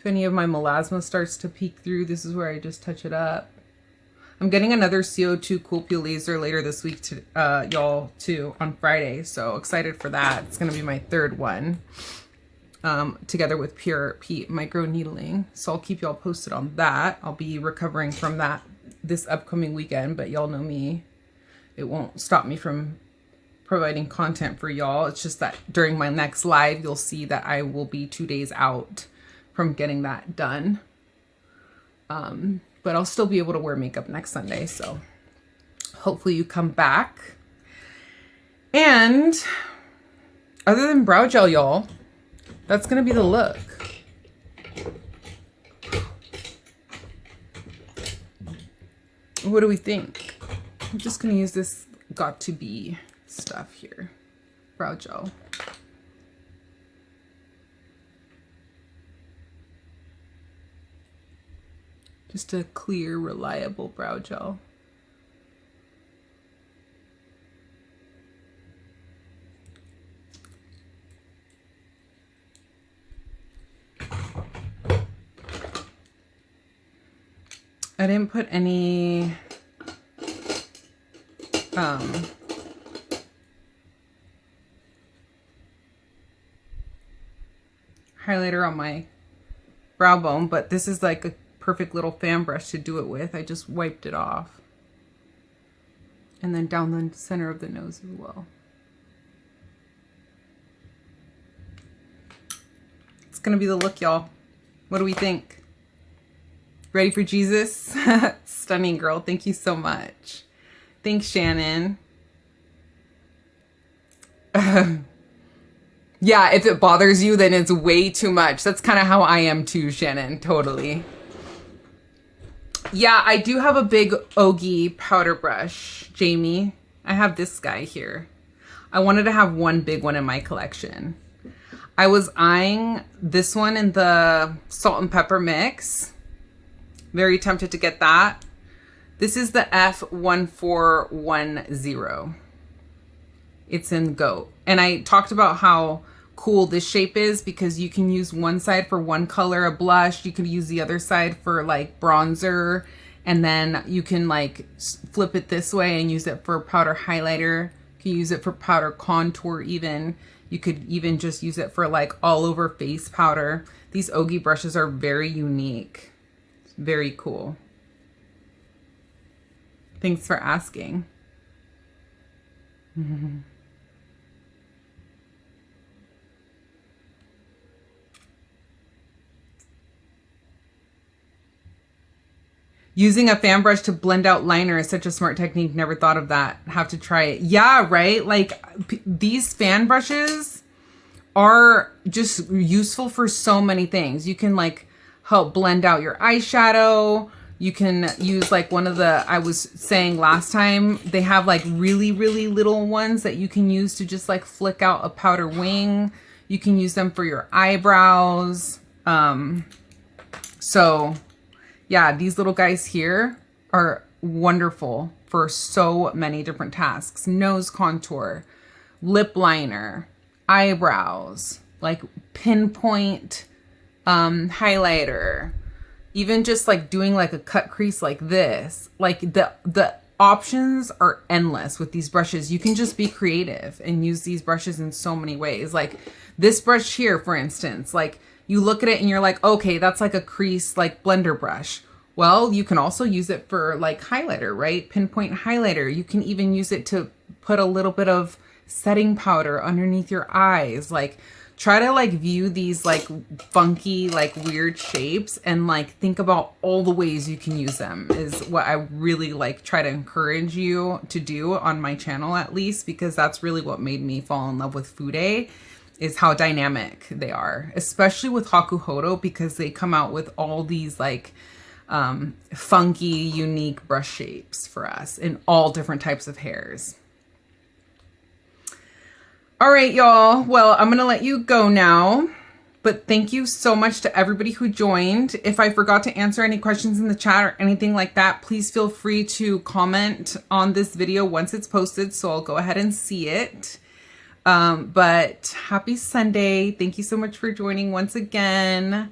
S1: If any of my melasma starts to peek through, this is where I just touch it up. I'm getting another CO2 Cool Peel laser later this week, to y'all, too, on Friday. So excited for that. It's going to be my 3rd one, together with Pure Pete microneedling. So I'll keep y'all posted on that. I'll be recovering from that this upcoming weekend, but y'all know me. It won't stop me from providing content for y'all. It's just that during my next live, you'll see that I will be 2 days out from getting that done. But I'll still be able to wear makeup next Sunday. So hopefully you come back. And other than brow gel, y'all, that's gonna be the look. What do we think? I'm just gonna use this got to be stuff here. Brow gel. Just a clear, reliable brow gel. I didn't put any highlighter on my brow bone, but this is like a perfect little fan brush to do it with. I just wiped it off. And then down the center of the nose as well. It's gonna be the look, y'all. What do we think? Ready for Jesus? Stunning, girl. Thank you so much. Thanks, Shannon. Yeah, if it bothers you, then it's way too much. That's kind of how I am too, Shannon. Totally. Yeah, I do have a big Ogi powder brush, Jamie. I have this guy here. I wanted to have one big one in my collection. I was eyeing this one in the salt and pepper mix. Very tempted to get that. This is the F1410. It's in Goat. And I talked about how cool this shape is because you can use one side for one color of blush. You could use the other side for like bronzer. And then you can like flip it this way and use it for powder highlighter. You can use it for powder contour even. You could even just use it for like all over face powder. These Ogi brushes are very unique. Very cool. Thanks for asking. Using a fan brush to blend out liner is such a smart technique. Never thought of that. Have to try it. Yeah, right? Like these fan brushes are just useful for so many things. You can like help blend out your eyeshadow. You can use like one of the, I was saying last time, they have like really, really little ones that you can use to just like flick out a powder wing. You can use them for your eyebrows. So yeah, these little guys here are wonderful for so many different tasks. Nose contour, lip liner, eyebrows, like pinpoint highlighter, even just like doing like a cut crease like this. Like the options are endless with these brushes. You can just be creative and use these brushes in so many ways. Like this brush here, for instance, like you look at it and you're like, okay, that's like a crease, like blender brush. Well, you can also use it for like highlighter, right? Pinpoint highlighter. You can even use it to put a little bit of setting powder underneath your eyes. Like try to like view these like funky, like weird shapes and like think about all the ways you can use them is what I really like try to encourage you to do on my channel, at least, because that's really what made me fall in love with FUDE, is how dynamic they are, especially with Hakuhodo, because they come out with all these like funky, unique brush shapes for us in all different types of hairs. All right, y'all. Well, I'm going to let you go now, but thank you so much to everybody who joined. If I forgot to answer any questions in the chat or anything like that, please feel free to comment on this video once it's posted, so I'll go ahead and see it. But happy Sunday. Thank you so much for joining once again.